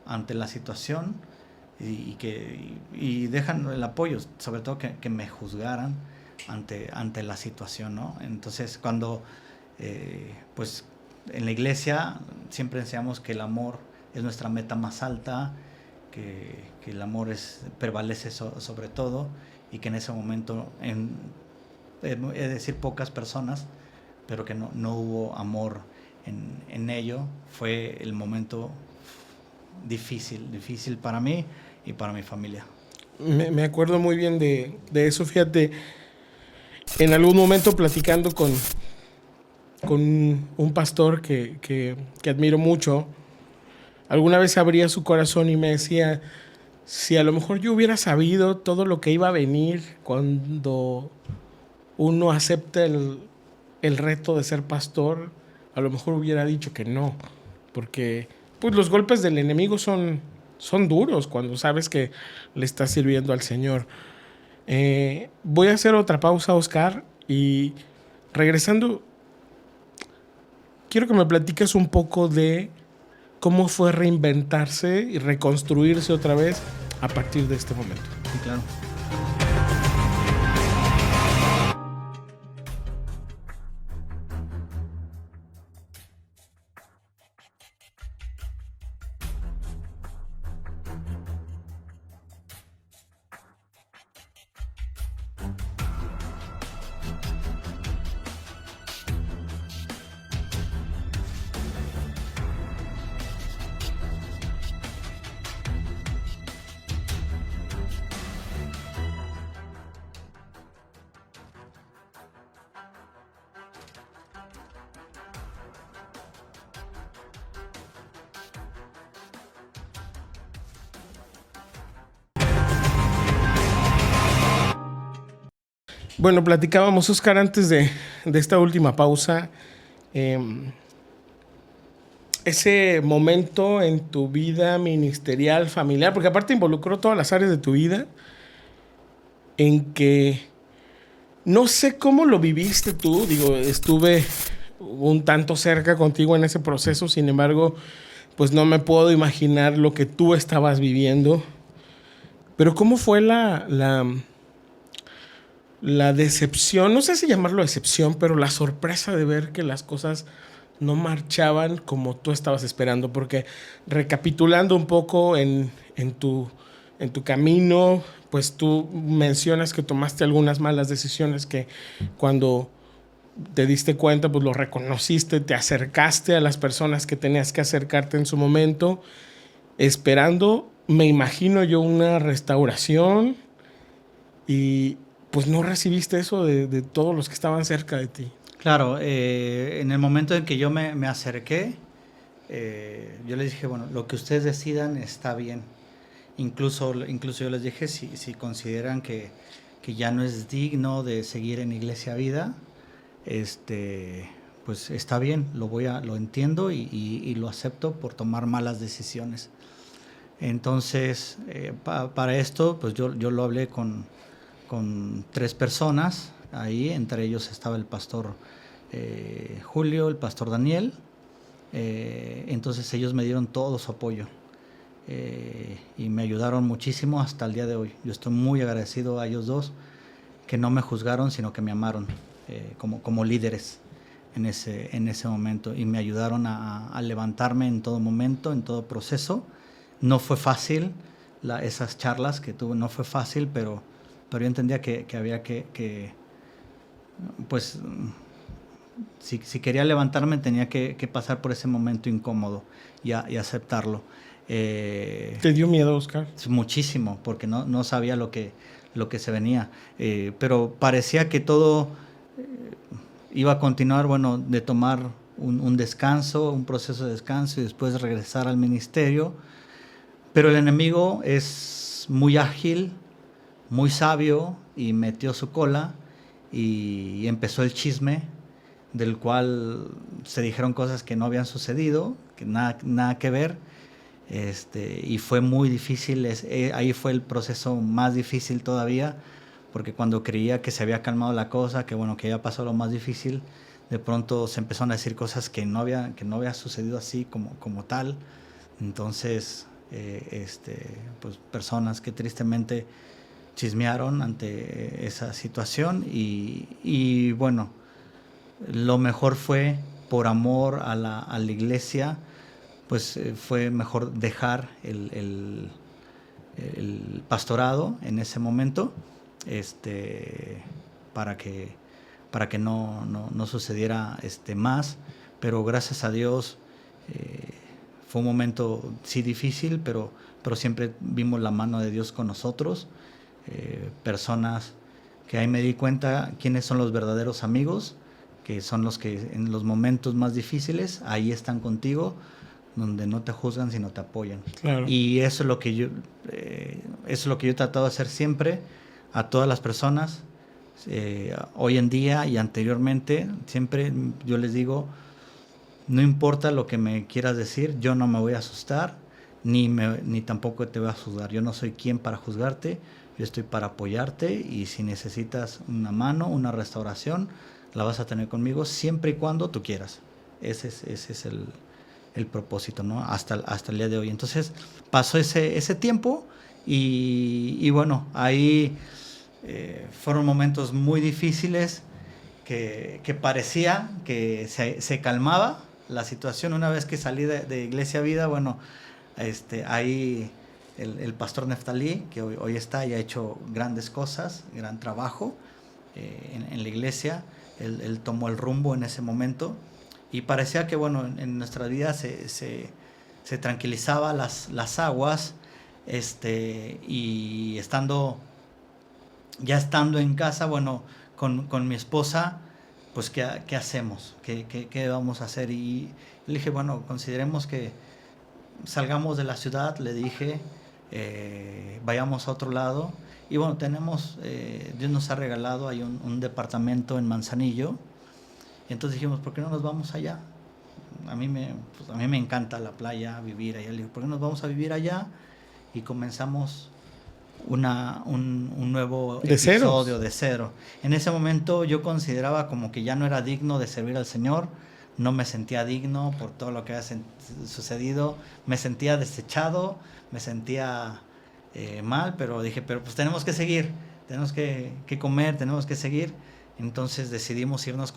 A: ante la situación, y dejan el apoyo, sobre todo que me juzgaran ante la situación, ¿no? Entonces, cuando pues en la iglesia siempre enseñamos que el amor es nuestra meta más alta, que el amor prevalece sobre todo, y que en ese momento, es decir, pocas personas, pero que no hubo amor en ello, fue el momento difícil para mí y para mi familia.
B: Me acuerdo muy bien de eso. Fíjate, en algún momento platicando con un pastor que admiro mucho, alguna vez abría su corazón y me decía, si a lo mejor yo hubiera sabido todo lo que iba a venir cuando uno acepta el reto de ser pastor, a lo mejor hubiera dicho que no, porque pues los golpes del enemigo son duros cuando sabes que le estás sirviendo al Señor. Voy a hacer otra pausa, Oscar, y regresando, quiero que me platiques un poco de cómo fue reinventarse y reconstruirse otra vez a partir de este momento.
A: Sí, claro.
B: Bueno, platicábamos, Oscar, antes de esta última pausa, ese momento en tu vida ministerial, familiar, porque aparte involucró todas las áreas de tu vida, en que no sé cómo lo viviste tú, digo, estuve un tanto cerca contigo en ese proceso, sin embargo, pues no me puedo imaginar lo que tú estabas viviendo, pero ¿cómo fue la decepción? No sé si llamarlo decepción, pero la sorpresa de ver que las cosas no marchaban como tú estabas esperando, porque recapitulando un poco en tu camino, pues tú mencionas que tomaste algunas malas decisiones que cuando te diste cuenta, pues lo reconociste, te acercaste a las personas que tenías que acercarte en su momento, esperando, me imagino yo, una restauración, y pues no recibiste eso de todos los que estaban cerca de ti.
A: Claro, en el momento en que yo me acerqué, yo les dije, bueno, lo que ustedes decidan está bien. Incluso yo les dije, si consideran que ya no es digno de seguir en Iglesia Vida, pues está bien, lo entiendo y lo acepto por tomar malas decisiones. Entonces, para esto, pues yo lo hablé con 3 personas ahí, entre ellos estaba el pastor Julio, el pastor Daniel. Entonces ellos me dieron todo su apoyo y me ayudaron muchísimo hasta el día de hoy. Yo estoy muy agradecido a ellos dos, que no me juzgaron, sino que me amaron como líderes en ese momento, y me ayudaron a levantarme en todo momento, en todo proceso. No fue fácil, esas charlas que tuve, no fue fácil, pero yo entendía que había que pues, si quería levantarme tenía que pasar por ese momento incómodo y aceptarlo.
B: ¿Te dio miedo, Oscar?
A: Muchísimo, porque no sabía lo que se venía, pero parecía que todo iba a continuar, bueno, de tomar un descanso, un proceso de descanso y después regresar al ministerio. Pero el enemigo es muy ágil, muy sabio, y metió su cola y empezó el chisme, del cual se dijeron cosas que no habían sucedido, que nada que ver. Y fue muy difícil, ahí fue el proceso más difícil todavía, porque cuando creía que se había calmado la cosa, que bueno, que ya pasó lo más difícil, de pronto se empezaron a decir cosas que no había sucedido así como tal. Entonces, pues personas que tristemente chismearon ante esa situación, y bueno, lo mejor fue, por amor a la iglesia, pues fue mejor dejar el pastorado en ese momento, para que no sucediera más. Pero gracias a Dios, fue un momento sí difícil, pero siempre vimos la mano de Dios con nosotros. Personas que ahí me di cuenta quiénes son los verdaderos amigos, que son los que en los momentos más difíciles ahí están contigo, donde no te juzgan sino te apoyan.
B: Claro.
A: Y eso es lo que yo he tratado de hacer siempre a todas las personas, hoy en día y anteriormente. Siempre yo les digo, no importa lo que me quieras decir, yo no me voy a asustar, ni tampoco te voy a juzgar. Yo no soy quien para juzgarte, yo estoy para apoyarte, y si necesitas una mano, una restauración, la vas a tener conmigo siempre y cuando tú quieras. Ese es el propósito, ¿no? Hasta el día de hoy. Entonces pasó ese tiempo, y bueno, ahí fueron momentos muy difíciles, que parecía que se calmaba la situación una vez que salí de Iglesia Vida. Bueno, ahí el pastor Neftalí, que hoy está y ha hecho grandes cosas, gran trabajo en la iglesia, él tomó el rumbo en ese momento, y parecía que, bueno, en nuestra vida se tranquilizaba las aguas, y estando en casa, bueno, con mi esposa, pues ¿qué hacemos? ¿Qué vamos a hacer? Y le dije, bueno, consideremos que salgamos de la ciudad, le dije, vayamos a otro lado. Y bueno, Dios nos ha regalado, hay un departamento en Manzanillo. Entonces dijimos, ¿por qué no nos vamos allá? A mí me encanta la playa, vivir allá. Le dije, ¿por qué no nos vamos a vivir allá? Y comenzamos un nuevo episodio de cero. En ese momento yo consideraba como que ya no era digno de servir al Señor. No me sentía digno por todo lo que había sucedido. Me sentía desechado, me sentía mal, pero dije, pero pues tenemos que seguir, tenemos que comer, tenemos que seguir. Entonces decidimos irnos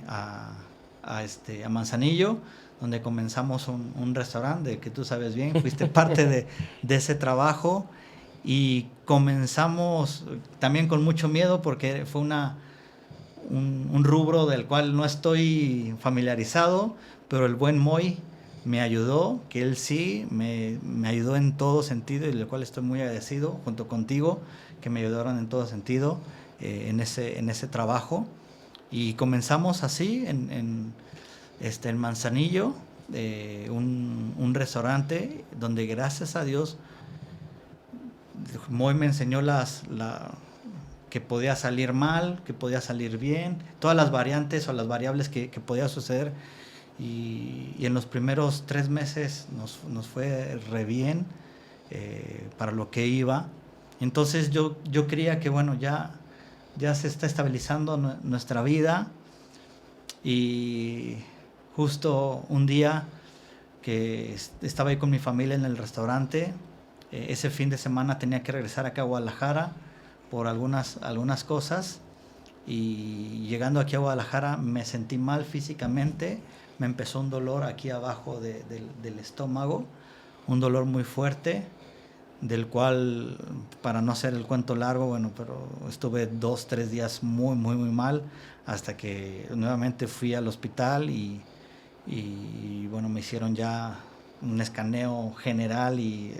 A: a Manzanillo, donde comenzamos un restaurante que tú sabes bien, fuiste parte de ese trabajo, y comenzamos también con mucho miedo porque fue un rubro del cual no estoy familiarizado, pero el buen Moy me ayudó, que él sí me ayudó en todo sentido, y del cual estoy muy agradecido, junto contigo, que me ayudaron en todo sentido en ese trabajo. Y comenzamos así en Manzanillo, un restaurante donde, gracias a Dios, Moy me enseñó que podía salir mal, que podía salir bien, todas las variantes o las variables que podía suceder. Y en los primeros 3 meses nos fue re bien para lo que iba. Entonces yo creía que bueno, ya se está estabilizando nuestra vida. Y justo un día que estaba ahí con mi familia en el restaurante, ese fin de semana tenía que regresar acá a Guadalajara por algunas cosas, y llegando aquí a Guadalajara me sentí mal físicamente. Me empezó un dolor aquí abajo del estómago, un dolor muy fuerte, del cual, para no hacer el cuento largo, bueno, pero estuve 2-3 días muy, muy, muy mal, hasta que nuevamente fui al hospital y bueno, me hicieron ya un escaneo general y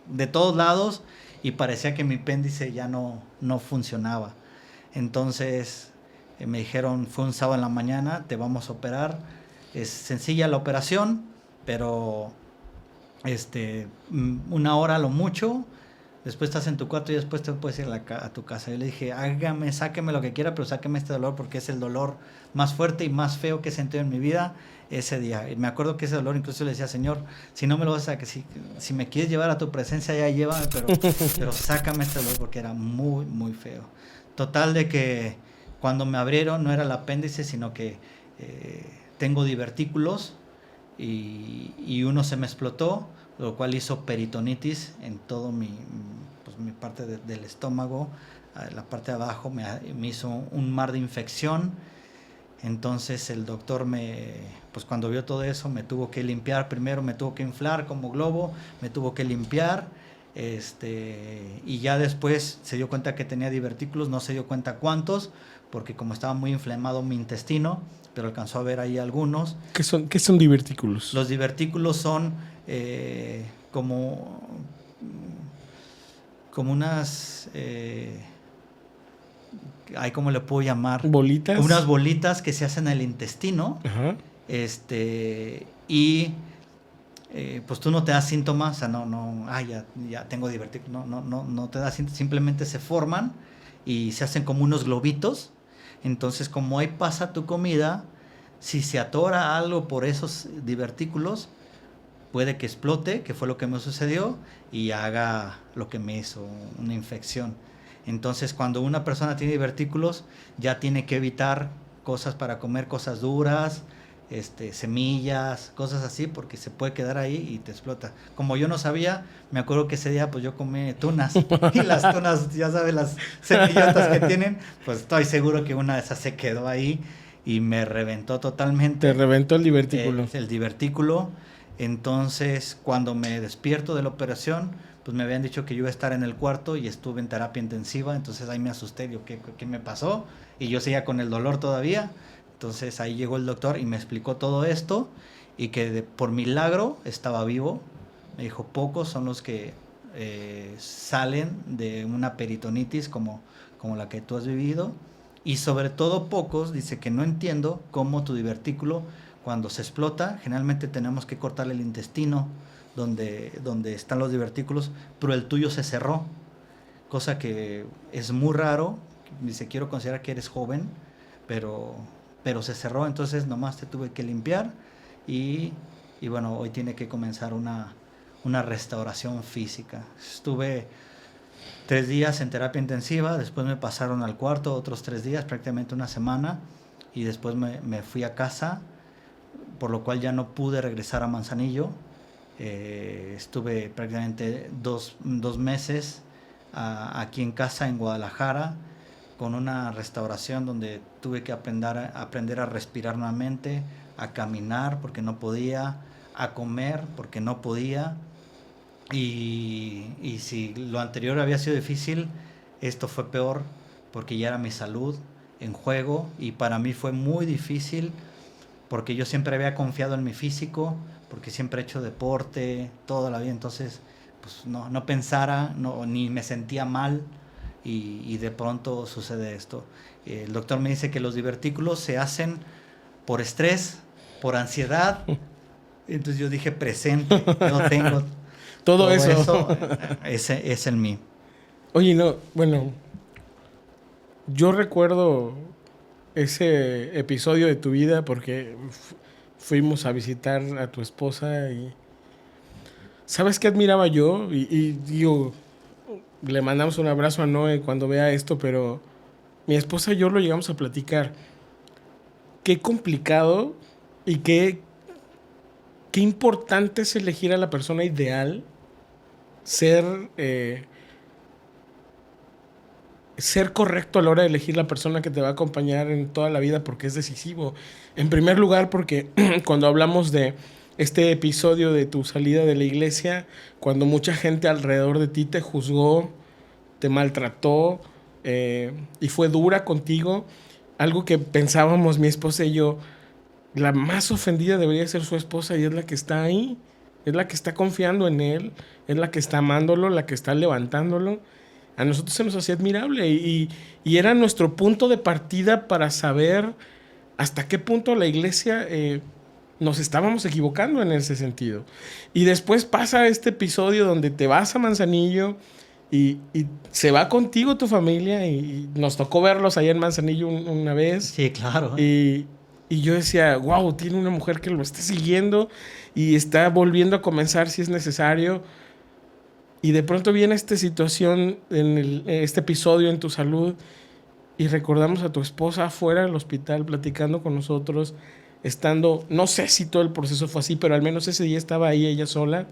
A: de todos lados, y parecía que mi apéndice ya no funcionaba. Entonces me dijeron, fue un sábado en la mañana, te vamos a operar. Es sencilla la operación, pero 1 hora a lo mucho. Después estás en tu cuarto y después te puedes ir a tu casa. Yo le dije, sáqueme lo que quiera, pero sáqueme este dolor, porque es el dolor más fuerte y más feo que he sentido en mi vida ese día. Y me acuerdo que ese dolor, incluso le decía, Señor, si no me lo vas a sacar, si me quieres llevar a tu presencia, ya llévame, pero sácame este dolor, porque era muy, muy feo. Total, de que cuando me abrieron no era el apéndice, sino que tengo divertículos, y uno se me explotó, lo cual hizo peritonitis en todo mi parte del estómago. La parte de abajo me hizo un mar de infección. Entonces el doctor pues cuando vio todo eso, me tuvo que limpiar. Primero me tuvo que inflar como globo, me tuvo que limpiar, y ya después se dio cuenta que tenía divertículos. No se dio cuenta cuántos, porque como estaba muy inflamado mi intestino, pero alcanzó a ver ahí algunos.
B: ¿Qué son divertículos?
A: Los divertículos son como unas... ¿cómo le puedo llamar?
B: ¿Bolitas?
A: Unas bolitas que se hacen en el intestino.
B: Ajá.
A: Y pues tú no te das síntomas, o sea, ya tengo divertículos. No te das síntomas, simplemente se forman y se hacen como unos globitos. Entonces, como ahí pasa tu comida, si se atora algo por esos divertículos, puede que explote, que fue lo que me sucedió, y haga lo que me hizo, una infección. Entonces, cuando una persona tiene divertículos, ya tiene que evitar cosas para comer, cosas duras, semillas, cosas así, porque se puede quedar ahí y te explota. Como yo no sabía, me acuerdo que ese día pues yo comí tunas, y las tunas, ya sabes, las semillotas que tienen, pues estoy seguro que una de esas se quedó ahí y me reventó totalmente.
B: Te reventó el divertículo.
A: El divertículo. Entonces, cuando me despierto de la operación, pues me habían dicho que yo iba a estar en el cuarto, y estuve en terapia intensiva. Entonces ahí me asusté, digo, ¿qué me pasó? Y yo seguía con el dolor todavía. Entonces ahí llegó el doctor y me explicó todo esto, y que por milagro estaba vivo. Me dijo, pocos son los que salen de una peritonitis como la que tú has vivido, y sobre todo pocos, dice, que no entiendo cómo tu divertículo, cuando se explota, generalmente tenemos que cortarle el intestino donde están los divertículos, pero el tuyo se cerró, cosa que es muy raro. Dice, quiero considerar que eres joven, pero se cerró, entonces nomás te tuve que limpiar y bueno, hoy tiene que comenzar una restauración física. Estuve 3 días en terapia intensiva, después me pasaron al cuarto otros 3 días, prácticamente una semana, y después me fui a casa, por lo cual ya no pude regresar a Manzanillo. Estuve prácticamente 2 meses aquí en casa en Guadalajara, con una restauración donde tuve que aprender a respirar nuevamente, a caminar porque no podía, a comer porque no podía. Y si lo anterior había sido difícil, esto fue peor porque ya era mi salud en juego, y para mí fue muy difícil porque yo siempre había confiado en mi físico, porque siempre he hecho deporte toda la vida, entonces pues no pensara, ni me sentía mal, y de pronto sucede esto. El doctor me dice que los divertículos se hacen por estrés, por ansiedad. Entonces yo dije, presente, yo tengo
B: todo eso.
A: Ese es en mí.
B: Oye, no, bueno, yo recuerdo ese episodio de tu vida porque fuimos a visitar a tu esposa y ¿sabes qué admiraba yo? Y digo, le mandamos un abrazo a Noé cuando vea esto, pero mi esposa y yo lo llegamos a platicar. Qué complicado y qué importante es elegir a la persona ideal, ser correcto a la hora de elegir la persona que te va a acompañar en toda la vida, porque es decisivo. En primer lugar, porque cuando hablamos de este episodio de tu salida de la iglesia, cuando mucha gente alrededor de ti te juzgó, te maltrató y fue dura contigo, algo que pensábamos mi esposa y yo, la más ofendida debería ser su esposa, y es la que está ahí, es la que está confiando en él, es la que está amándolo, la que está levantándolo. A nosotros se nos hacía admirable y era nuestro punto de partida para saber hasta qué punto la iglesia nos estábamos equivocando en ese sentido. Y después pasa este episodio donde te vas a Manzanillo y se va contigo tu familia, y nos tocó verlos allá en Manzanillo una vez.
A: Sí, claro.
B: Y yo decía, wow, tiene una mujer que lo está siguiendo y está volviendo a comenzar si es necesario. Y de pronto viene esta situación, este episodio en tu salud, y recordamos a tu esposa afuera del hospital platicando con nosotros, estando, no sé si todo el proceso fue así, pero al menos ese día estaba ahí ella sola.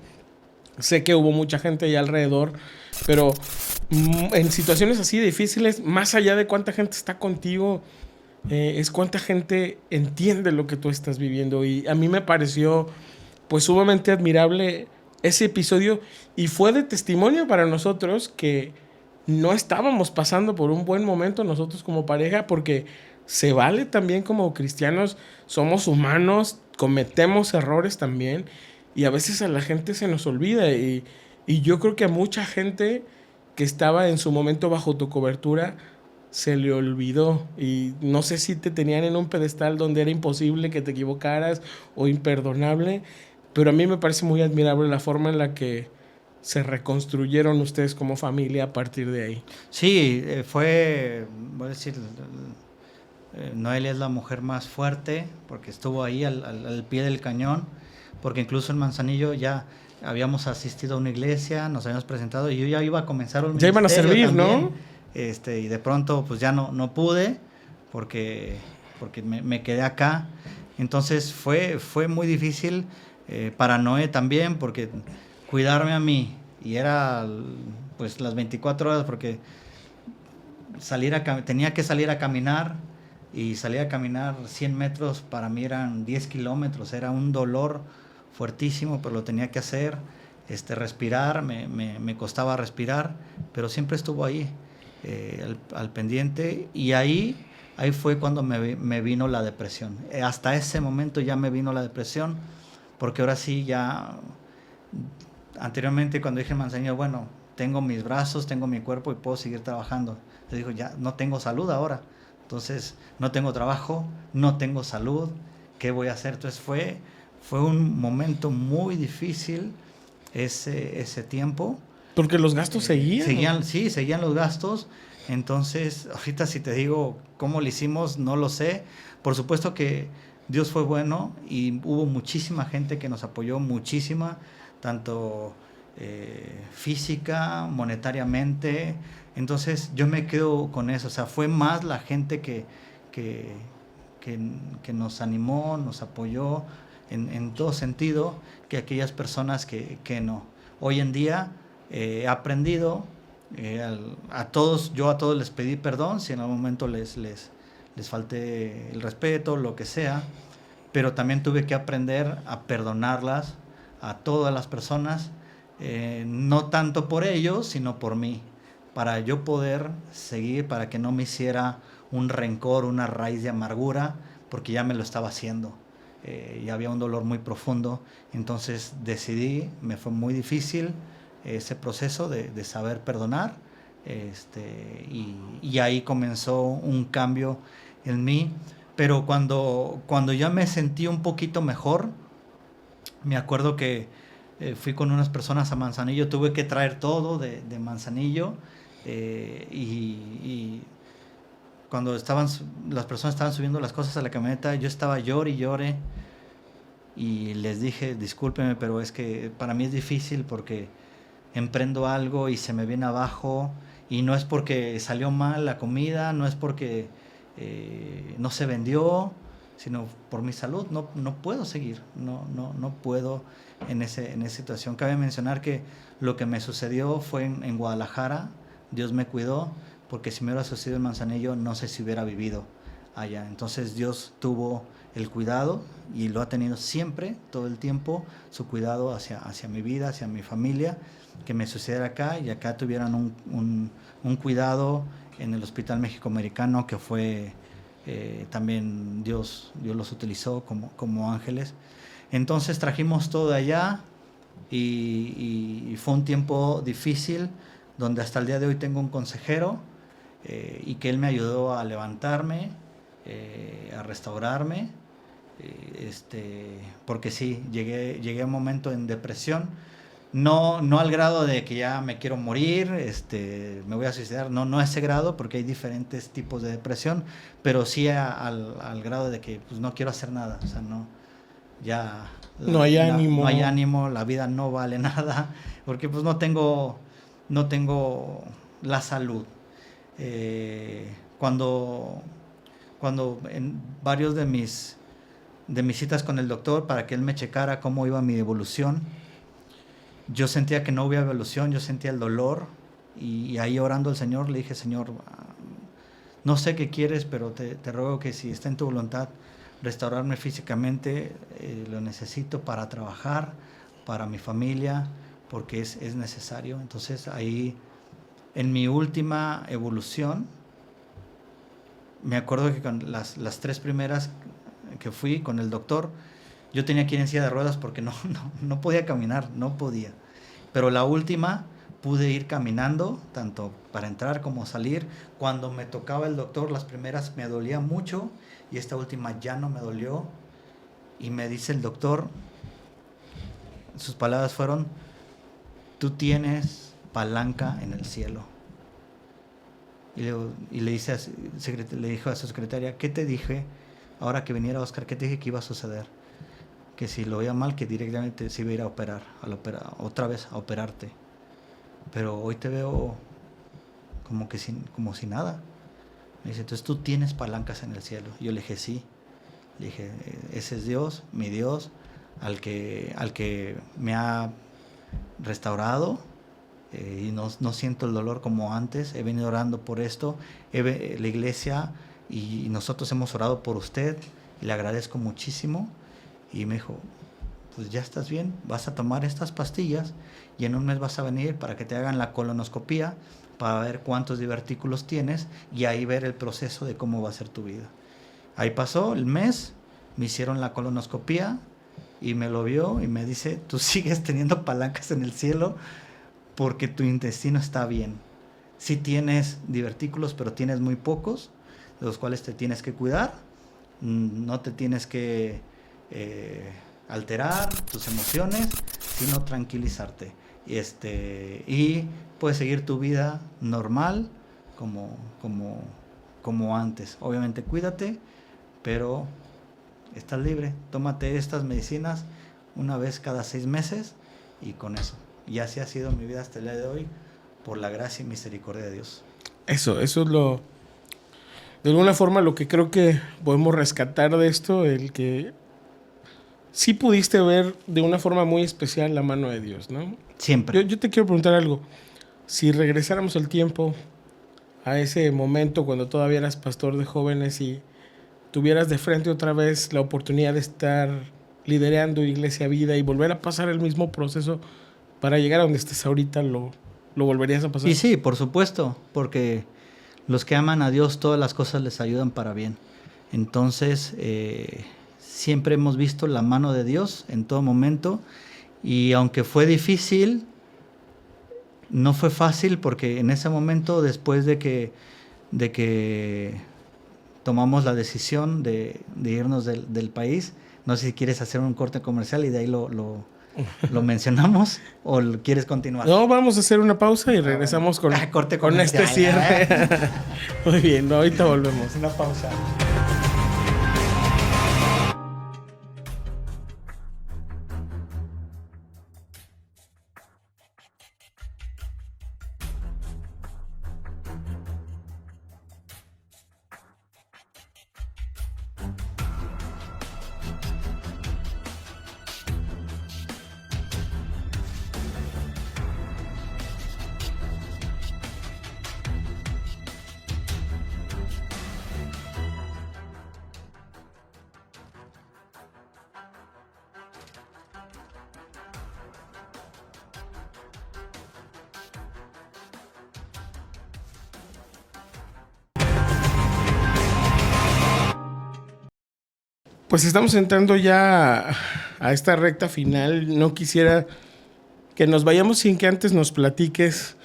B: Sé que hubo mucha gente ahí alrededor, pero en situaciones así difíciles, más allá de cuánta gente está contigo, es cuánta gente entiende lo que tú estás viviendo. Y a mí me pareció pues sumamente admirable ese episodio, y fue de testimonio para nosotros que no estábamos pasando por un buen momento nosotros como pareja, porque se vale también como cristianos, somos humanos, cometemos errores también, y a veces a la gente se nos olvida, y yo creo que a mucha gente que estaba en su momento bajo tu cobertura se le olvidó, y no sé si te tenían en un pedestal donde era imposible que te equivocaras o imperdonable, pero a mí me parece muy admirable la forma en la que se reconstruyeron ustedes como familia a partir de ahí.
A: Sí, voy a decir, Noelia es la mujer más fuerte porque estuvo ahí al pie del cañón, porque incluso en Manzanillo ya habíamos asistido a una iglesia, nos habíamos presentado y yo ya iba a comenzar un ministerio.
B: Ya iban a servir,
A: también,
B: ¿no?
A: Y de pronto pues ya no pude porque me quedé acá. Entonces fue muy difícil para Noé también, porque cuidarme a mí, y era pues las 24 horas, porque tenía que salir a caminar, y salir a caminar 100 metros para mí eran 10 kilómetros, era un dolor fuertísimo, pero lo tenía que hacer. Respirar, me costaba respirar, pero siempre estuvo ahí, al pendiente, y ahí fue cuando me vino la depresión. Hasta ese momento ya me vino la depresión, porque ahora sí ya, anteriormente cuando dije en Manzanillo, bueno, tengo mis brazos, tengo mi cuerpo y puedo seguir trabajando. Te digo, ya no tengo salud ahora, entonces no tengo trabajo, no tengo salud, ¿qué voy a hacer? Entonces fue un momento muy difícil, ese tiempo.
B: Porque los gastos seguían.
A: Seguían los gastos. Entonces, ahorita si te digo cómo lo hicimos, no lo sé. Por supuesto que Dios fue bueno y hubo muchísima gente que nos apoyó, muchísima, tanto física, monetariamente. Entonces, yo me quedo con eso. O sea, fue más la gente que nos animó, nos apoyó en todo sentido, que aquellas personas que no. Hoy en día he aprendido, a todos les pedí perdón si en algún momento les falté el respeto, lo que sea, pero también tuve que aprender a perdonarlas a todas las personas, no tanto por ellos, sino por mí, para yo poder seguir, para que no me hiciera un rencor, una raíz de amargura, porque ya me lo estaba haciendo. Ya había un dolor muy profundo, entonces decidí, me fue muy difícil ese proceso de saber perdonar, y ahí comenzó un cambio en mí. Pero cuando ya me sentí un poquito mejor, me acuerdo que fui con unas personas a Manzanillo, tuve que traer todo de Manzanillo, y cuando las personas estaban subiendo las cosas a la camioneta, yo estaba llore y llore, y les dije, discúlpenme, pero es que para mí es difícil porque emprendo algo y se me viene abajo, y no es porque salió mal la comida, no es porque no se vendió, sino por mi salud. No puedo seguir, no puedo en esa situación. Cabe mencionar que lo que me sucedió fue en Guadalajara. Dios me cuidó, porque si me hubiera sucedido en Manzanillo, no sé si hubiera vivido allá. Entonces Dios tuvo el cuidado, y lo ha tenido siempre, todo el tiempo, su cuidado hacia mi vida, hacia mi familia, que me sucediera acá, y acá tuvieran un cuidado en el Hospital México-Americano, que fue también Dios los utilizó como ángeles. Entonces trajimos todo de allá, y fue un tiempo difícil, donde hasta el día de hoy tengo un consejero, y que él me ayudó a levantarme, a restaurarme, porque sí, llegué a un momento en depresión, no al grado de que ya me quiero morir, me voy a suicidar, no a ese grado, porque hay diferentes tipos de depresión, pero sí al grado de que pues, no quiero hacer nada, o sea,
B: no hay ánimo.
A: No hay ánimo, la vida no vale nada, porque pues no tengo la salud. Cuando en varios de mis citas con el doctor, para que él me checara cómo iba mi evolución, yo sentía que no había evolución, yo sentía el dolor, y ahí orando al Señor le dije, Señor, no sé qué quieres, pero te ruego que si está en tu voluntad restaurarme físicamente, lo necesito para trabajar, para mi familia, porque es necesario. Entonces ahí, en mi última evolución, me acuerdo que con las 3 primeras que fui con el doctor, yo tenía que ir en silla de ruedas porque no podía caminar, no podía. Pero la última pude ir caminando, tanto para entrar como salir. Cuando me tocaba el doctor, las primeras me dolía mucho, y esta última ya no me dolió. Y me dice el doctor, sus palabras fueron, tú tienes palanca en el cielo. Y le dijo a su secretaria, ¿qué te dije ahora que viniera Oscar? ¿Qué te dije que iba a suceder? Que si lo veía mal, que directamente se iba a ir a operar, otra vez a operarte. Pero hoy te veo como si nada. Me dice, entonces tú tienes palancas en el cielo. Yo le dije, sí. Le dije, ese es Dios, mi Dios, al que me ha restaurado, y no siento el dolor como antes. He venido orando por esto. La iglesia y nosotros hemos orado por usted, y le agradezco muchísimo. Y me dijo, pues ya estás bien, vas a tomar estas pastillas, y en un mes vas a venir para que te hagan la colonoscopía, para ver cuántos divertículos tienes, y ahí ver el proceso de cómo va a ser tu vida. Ahí pasó el mes, me hicieron la colonoscopía, y me lo vio y me dice, tú sigues teniendo palancas en el cielo porque tu intestino está bien. Sí tienes divertículos, pero tienes muy pocos, de los cuales te tienes que cuidar. No te tienes que alterar tus emociones, sino tranquilizarte. Y puedes seguir tu vida normal como antes. Obviamente cuídate, pero estás libre. Tómate estas medicinas una vez cada 6 meses y con eso. Y así ha sido mi vida hasta el día de hoy, por la gracia y misericordia de Dios.
B: Eso es lo... De alguna forma lo que creo que podemos rescatar de esto, el que sí pudiste ver de una forma muy especial la mano de Dios, ¿no?
A: Siempre.
B: Yo te quiero preguntar algo. Si regresáramos el tiempo a ese momento cuando todavía eras pastor de jóvenes y tuvieras de frente otra vez la oportunidad de estar liderando Iglesia Vida y volver a pasar el mismo proceso para llegar a donde estés ahorita, ¿lo volverías a pasar?
A: Y sí, por supuesto, porque los que aman a Dios, todas las cosas les ayudan para bien. Entonces, siempre hemos visto la mano de Dios en todo momento, y aunque fue difícil, no fue fácil, porque en ese momento, después de que tomamos la decisión de irnos del país, no sé si quieres hacer un corte comercial y de ahí lo mencionamos, o quieres continuar.
B: No, vamos a hacer una pausa y regresamos con este cierre. Muy bien, ahorita volvemos.
A: Una pausa.
B: Pues estamos entrando ya a esta recta final. No quisiera que nos vayamos sin que antes nos platiques,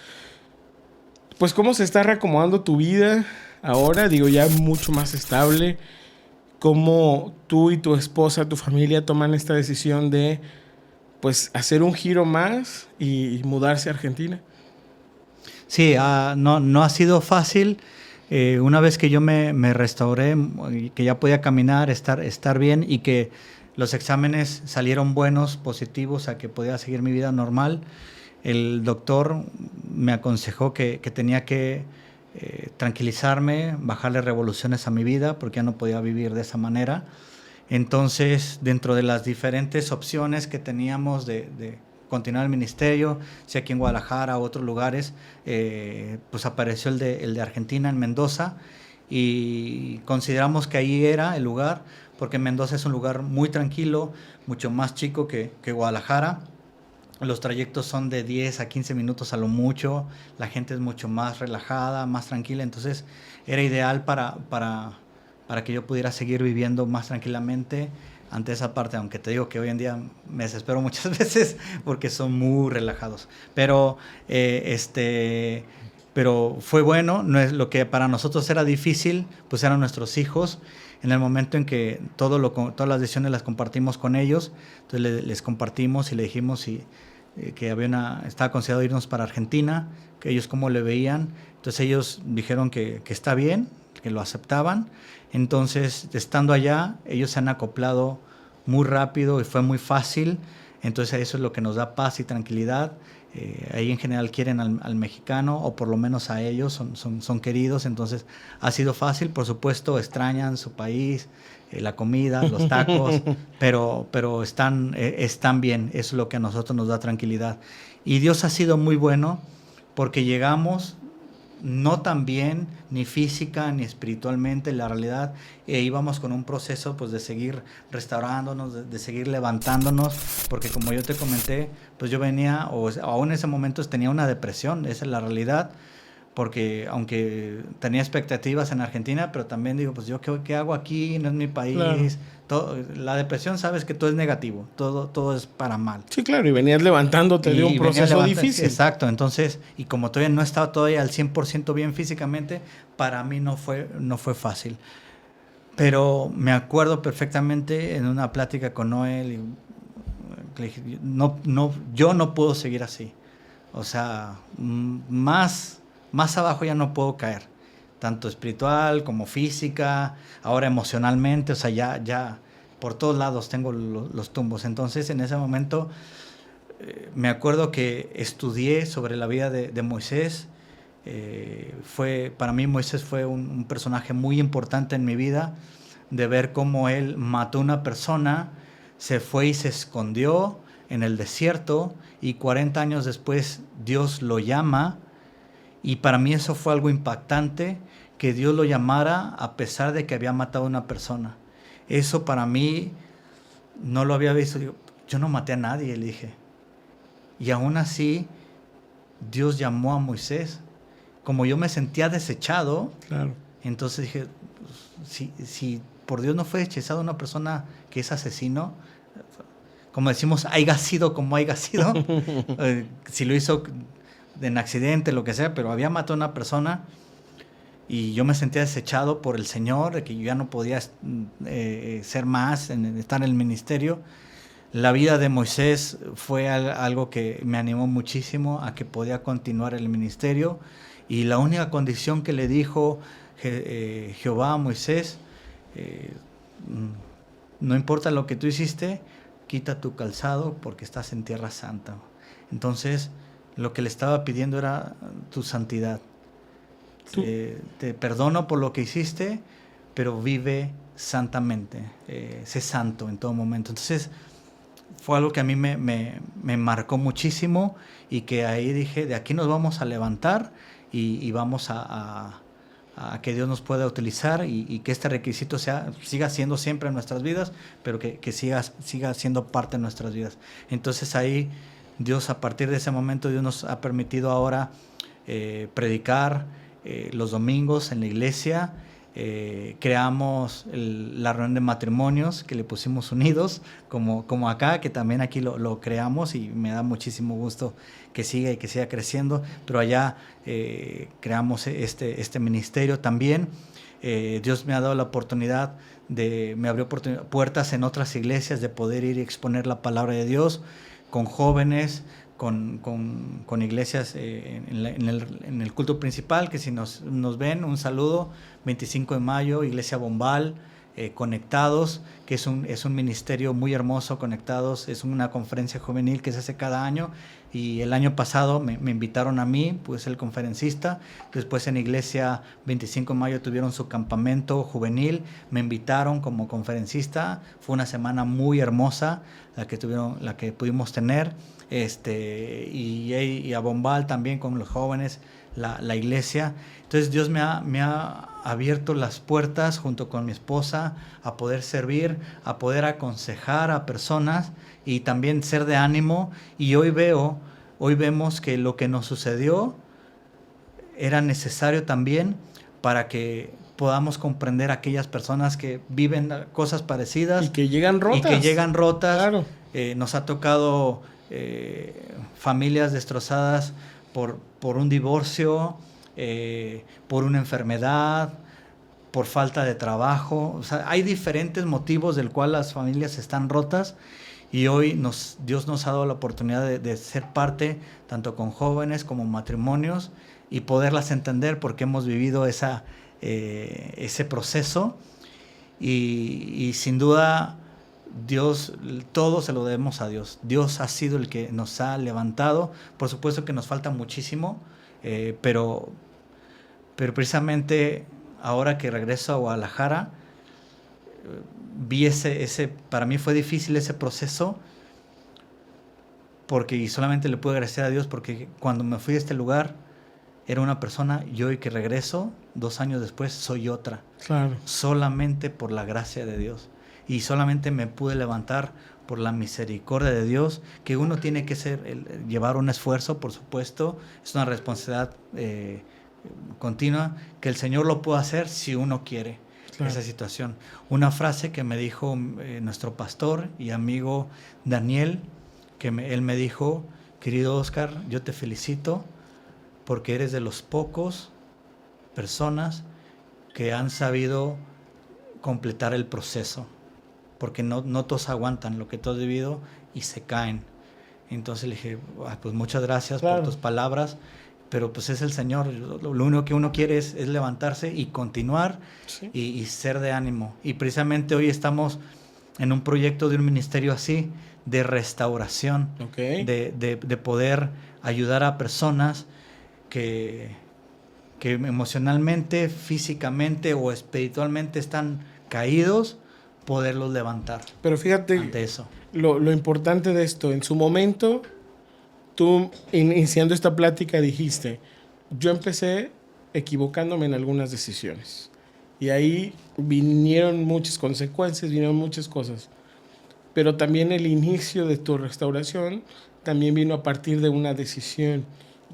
B: pues, cómo se está reacomodando tu vida ahora, digo, ya mucho más estable. Cómo tú y tu esposa, tu familia toman esta decisión de, pues, hacer un giro más y mudarse a Argentina.
A: Sí, no ha sido fácil. Una vez que yo me restauré, que ya podía caminar, estar bien, y que los exámenes salieron buenos, positivos, a que podía seguir mi vida normal, el doctor me aconsejó que tenía que tranquilizarme, bajarle revoluciones a mi vida, porque ya no podía vivir de esa manera. Entonces, dentro de las diferentes opciones que teníamos de continuar el ministerio, sea aquí en Guadalajara o otros lugares, pues apareció el de Argentina, en Mendoza, y consideramos que ahí era el lugar, porque Mendoza es un lugar muy tranquilo, mucho más chico que Guadalajara. Los trayectos son de 10 a 15 minutos a lo mucho, la gente es mucho más relajada, más tranquila, entonces era ideal para que yo pudiera seguir viviendo más tranquilamente ante esa parte, aunque te digo que hoy en día me desespero muchas veces porque son muy relajados. Pero fue bueno. No es lo que para nosotros era difícil, pues eran nuestros hijos. En el momento en que todas las decisiones las compartimos con ellos, entonces les compartimos y le dijimos que estaba considerado irnos para Argentina, que ellos cómo le veían. Entonces ellos dijeron que está bien, que lo aceptaban. Entonces, estando allá, ellos se han acoplado muy rápido y fue muy fácil. Entonces, eso es lo que nos da paz y tranquilidad. Ahí en general quieren al mexicano, o por lo menos a ellos, son queridos. Entonces, ha sido fácil. Por supuesto, extrañan su país, la comida, los tacos, pero están bien. Eso es lo que a nosotros nos da tranquilidad. Y Dios ha sido muy bueno, porque llegamos no tan bien, ni física ni espiritualmente, la realidad, íbamos con un proceso, pues, de seguir restaurándonos, de seguir levantándonos, porque como yo te comenté, pues yo venía, o aún en ese momento tenía una depresión, esa es la realidad, porque aunque tenía expectativas en Argentina, pero también digo, pues yo qué hago aquí, no es mi país. Claro. La depresión, sabes que todo es negativo, todo es para mal.
B: Sí, claro, y venías levantándote de un proceso difícil.
A: Exacto, entonces, y como todavía no estaba todavía al 100% bien físicamente, para mí no fue fácil. Pero me acuerdo perfectamente en una plática con Noel, Le dije, yo no puedo seguir así. O sea, más abajo ya no puedo caer. Tanto espiritual como física, ahora emocionalmente, o sea, ya por todos lados tengo los tumbos. Entonces, en ese momento, me acuerdo que estudié sobre la vida de Moisés. Para mí Moisés fue un personaje muy importante en mi vida, de ver cómo él mató a una persona, se fue y se escondió en el desierto, y 40 años después Dios lo llama, y para mí eso fue algo impactante, que Dios lo llamara a pesar de que había matado a una persona. Eso para mí no lo había visto. Yo no maté a nadie, le dije. Y aún así Dios llamó a Moisés. Como yo me sentía desechado, claro, entonces dije, si por Dios no fue hechizado una persona que es asesino, como decimos, haya sido como haya sido, si lo hizo en accidente, lo que sea, pero había matado a una persona, y yo me sentía desechado por el Señor, de que yo ya no podía ser más, estar en el ministerio. La vida de Moisés fue algo que me animó muchísimo a que podía continuar el ministerio, y la única condición que le dijo Jehová a Moisés, no importa lo que tú hiciste, quita tu calzado porque estás en tierra santa. Entonces, lo que le estaba pidiendo era tu santidad. Te perdono por lo que hiciste, pero vive santamente, sé santo en todo momento. Entonces, fue algo que a mí me marcó muchísimo, y que ahí dije, de aquí nos vamos a levantar y vamos a que Dios nos pueda utilizar, y que este requisito siga siendo siempre en nuestras vidas, pero que siga siendo parte de nuestras vidas. Entonces ahí Dios, a partir de ese momento, Dios nos ha permitido ahora predicar los domingos en la iglesia. Creamos la reunión de matrimonios, que le pusimos Unidos, como acá, que también aquí lo creamos, y me da muchísimo gusto que siga y que siga creciendo. Pero allá creamos este ministerio también. Dios me ha dado la oportunidad, me abrió puertas en otras iglesias, de poder ir y exponer la palabra de Dios con jóvenes, con iglesias en el culto principal, que si nos ven, un saludo, 25 de mayo, Iglesia Bombal, Conectados, que es un ministerio muy hermoso. Conectados es una conferencia juvenil que se hace cada año, y el año pasado me invitaron a mí, pues el conferencista. Después en Iglesia 25 de mayo tuvieron su campamento juvenil, me invitaron como conferencista. Fue una semana muy hermosa la que pudimos tener, y a Bombal también con los jóvenes, la iglesia. Entonces Dios me ha abierto las puertas, junto con mi esposa, a poder servir, a poder aconsejar a personas, y también ser de ánimo. Y hoy vemos que lo que nos sucedió era necesario también, para que podamos comprender a aquellas personas que viven cosas parecidas
B: y que llegan rotas.
A: Claro. Nos ha tocado familias destrozadas por un divorcio, por una enfermedad, por falta de trabajo. O sea, hay diferentes motivos del cual las familias están rotas, y hoy Dios nos ha dado la oportunidad de ser parte, tanto con jóvenes como matrimonios, y poderlas entender, porque hemos vivido ese proceso, y sin duda Dios, todo se lo debemos a Dios. Dios ha sido el que nos ha levantado. Por supuesto que nos falta muchísimo, pero precisamente ahora que regreso a Guadalajara, vi para mí fue difícil ese proceso, y solamente le puedo agradecer a Dios, porque cuando me fui a este lugar era una persona, y hoy que regreso 2 años después soy otra.
B: Claro.
A: Solamente por la gracia de Dios, y solamente me pude levantar por la misericordia de Dios, que uno tiene que llevar un esfuerzo, por supuesto, es una responsabilidad continua, que el Señor lo puede hacer si uno quiere. Claro. Esa situación. Una frase que me dijo nuestro pastor y amigo Daniel, él me dijo: querido Oscar, yo te felicito, porque eres de los pocos personas que han sabido completar el proceso. porque no todos aguantan lo que tú has vivido y se caen. Entonces le dije, pues muchas gracias por tus palabras, pero pues es el Señor. Lo único que uno quiere es levantarse y continuar, sí, y ser de ánimo. Y precisamente hoy estamos en un proyecto de un ministerio así, de restauración, de poder ayudar a personas que emocionalmente, físicamente o espiritualmente están caídos, poderlos levantar.
B: Pero fíjate, ante eso. Lo importante de esto, en su momento, tú iniciando esta plática dijiste, yo empecé equivocándome en algunas decisiones. Y ahí vinieron muchas consecuencias, vinieron muchas cosas. Pero también el inicio de tu restauración también vino a partir de una decisión,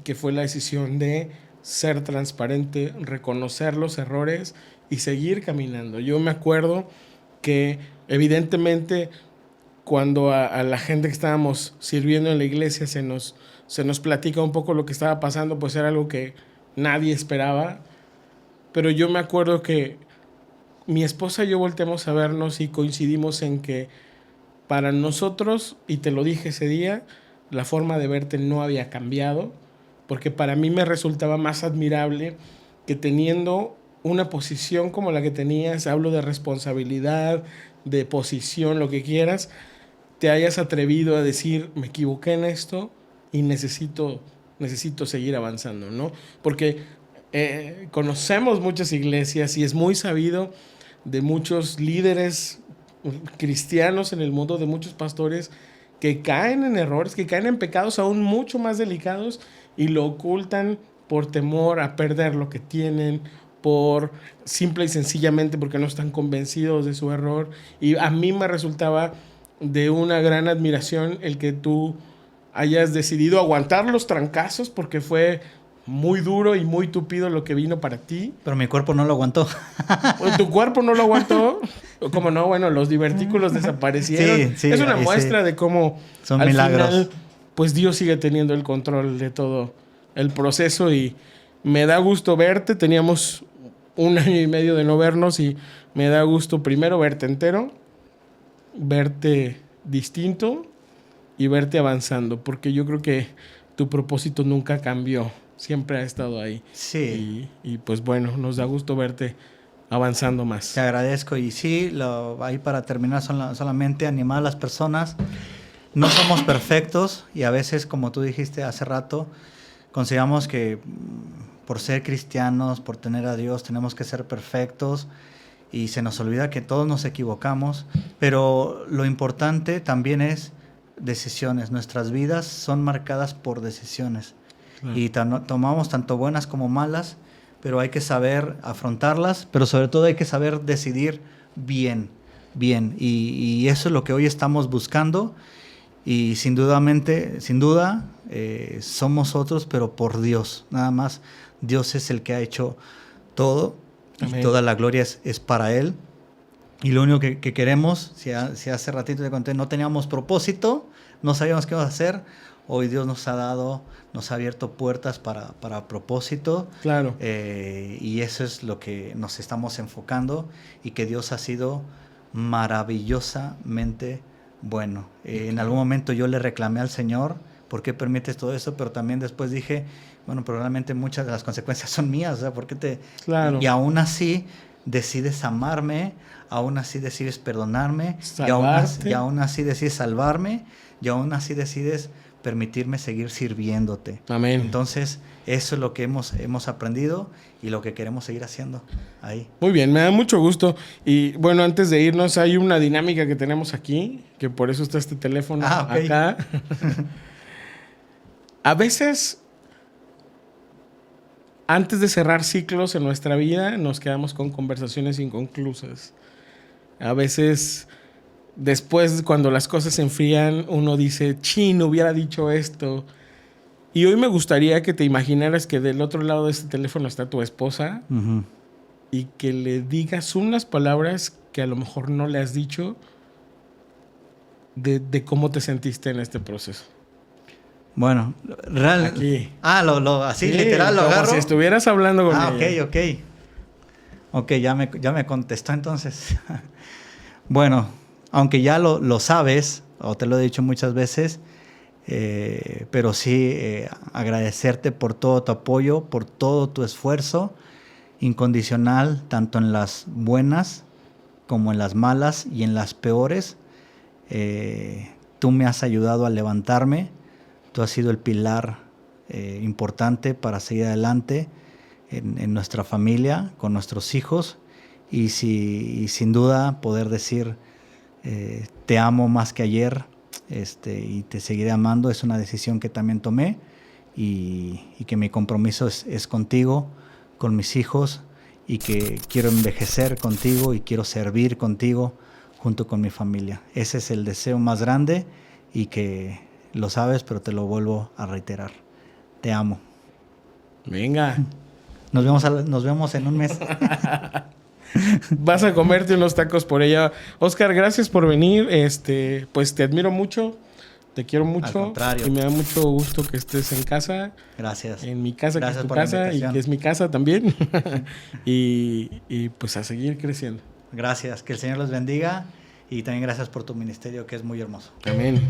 B: que fue la decisión de ser transparente, reconocer los errores y seguir caminando. Yo me acuerdo que evidentemente cuando a la gente que estábamos sirviendo en la iglesia se nos platica un poco lo que estaba pasando, pues era algo que nadie esperaba. Pero yo me acuerdo que mi esposa y yo volteamos a vernos y coincidimos en que para nosotros, y te lo dije ese día, la forma de verte no había cambiado, porque para mí me resultaba más admirable que teniendo una posición como la que tenías, hablo de responsabilidad, de posición, lo que quieras, te hayas atrevido a decir, me equivoqué en esto y necesito seguir avanzando, ¿no? Porque conocemos muchas iglesias y es muy sabido de muchos líderes cristianos en el mundo, de muchos pastores que caen en errores, que caen en pecados aún mucho más delicados y lo ocultan por temor a perder lo que tienen, por simple y sencillamente porque no están convencidos de su error. Y a mí me resultaba de una gran admiración el que tú hayas decidido aguantar los trancazos, porque fue muy duro y muy tupido lo que vino para ti.
A: Pero mi cuerpo no lo aguantó.
B: ¿Tu cuerpo no lo aguantó? ¿Cómo no? Bueno, los divertículos desaparecieron. Sí, es una muestra de cómo
A: son al milagros. Final,
B: pues Dios sigue teniendo el control de todo el proceso y me da gusto verte. Teníamos 1 año y medio de no vernos y me da gusto primero verte entero, verte distinto y verte avanzando, porque yo creo que tu propósito nunca cambió, siempre ha estado ahí.
A: Sí.
B: Y pues bueno, nos da gusto verte avanzando más.
A: Te agradezco y sí, ahí para terminar solamente animar a las personas. No somos perfectos y a veces, como tú dijiste hace rato, consideramos que por ser cristianos, por tener a Dios, tenemos que ser perfectos y se nos olvida que todos nos equivocamos, pero lo importante también es decisiones. Nuestras vidas son marcadas por decisiones y tomamos tanto buenas como malas, pero hay que saber afrontarlas, pero sobre todo hay que saber decidir bien. Y eso es lo que hoy estamos buscando y sin duda somos otros, pero por Dios, nada más. Dios es el que ha hecho todo. Amén. Y toda la gloria es para Él. Y lo único que queremos, si hace ratito te conté, no teníamos propósito, no sabíamos qué íbamos a hacer, hoy Dios nos ha abierto puertas para propósito.
B: Claro.
A: Y eso es lo que nos estamos enfocando y que Dios ha sido maravillosamente bueno. En algún momento yo le reclamé al Señor, ¿por qué permites todo eso? Pero también después dije, bueno, probablemente muchas de las consecuencias son mías, o sea, ¿por qué te...?
B: Claro.
A: Y aún así decides amarme, aún así decides perdonarme, y aún así decides salvarme, y aún así decides permitirme seguir sirviéndote.
B: Amén.
A: Entonces, eso es lo que hemos aprendido y lo que queremos seguir haciendo ahí.
B: Muy bien, me da mucho gusto. Y bueno, antes de irnos, hay una dinámica que tenemos aquí, que por eso está este teléfono acá. A veces, antes de cerrar ciclos en nuestra vida, nos quedamos con conversaciones inconclusas. A veces, después, cuando las cosas se enfrían, uno dice, no hubiera dicho esto. Y hoy me gustaría que te imaginaras que del otro lado de este teléfono está tu esposa, uh-huh, y que le digas unas palabras que a lo mejor no le has dicho de cómo te sentiste en este proceso.
A: Bueno,
B: aquí.
A: Así sí, literal lo agarro.
B: Como si estuvieras hablando con ella.
A: Ok, ya me contestó entonces. Bueno, aunque ya lo sabes, o te lo he dicho muchas veces, pero sí agradecerte por todo tu apoyo, por todo tu esfuerzo incondicional, tanto en las buenas como en las malas y en las peores. Tú me has ayudado a levantarme, tú has sido el pilar importante para seguir adelante en nuestra familia, con nuestros hijos, y sin duda poder decir te amo más que ayer, y te seguiré amando. Es una decisión que también tomé, y que mi compromiso es contigo, con mis hijos, y que quiero envejecer contigo y quiero servir contigo junto con mi familia. Ese es el deseo más grande, y que lo sabes, pero te lo vuelvo a reiterar. Te amo.
B: Venga.
A: Nos vemos en un mes.
B: Vas a comerte unos tacos por ella. Oscar, gracias por venir. Pues te admiro mucho. Te quiero mucho.
A: Al contrario.
B: Y me da mucho gusto que estés en casa.
A: Gracias.
B: En mi casa,
A: Gracias
B: que es tu
A: por la
B: casa y
A: invitación.
B: que es mi casa también. y pues a seguir creciendo.
A: Gracias. Que el Señor los bendiga, y también gracias por tu ministerio, que es muy hermoso.
B: Amén.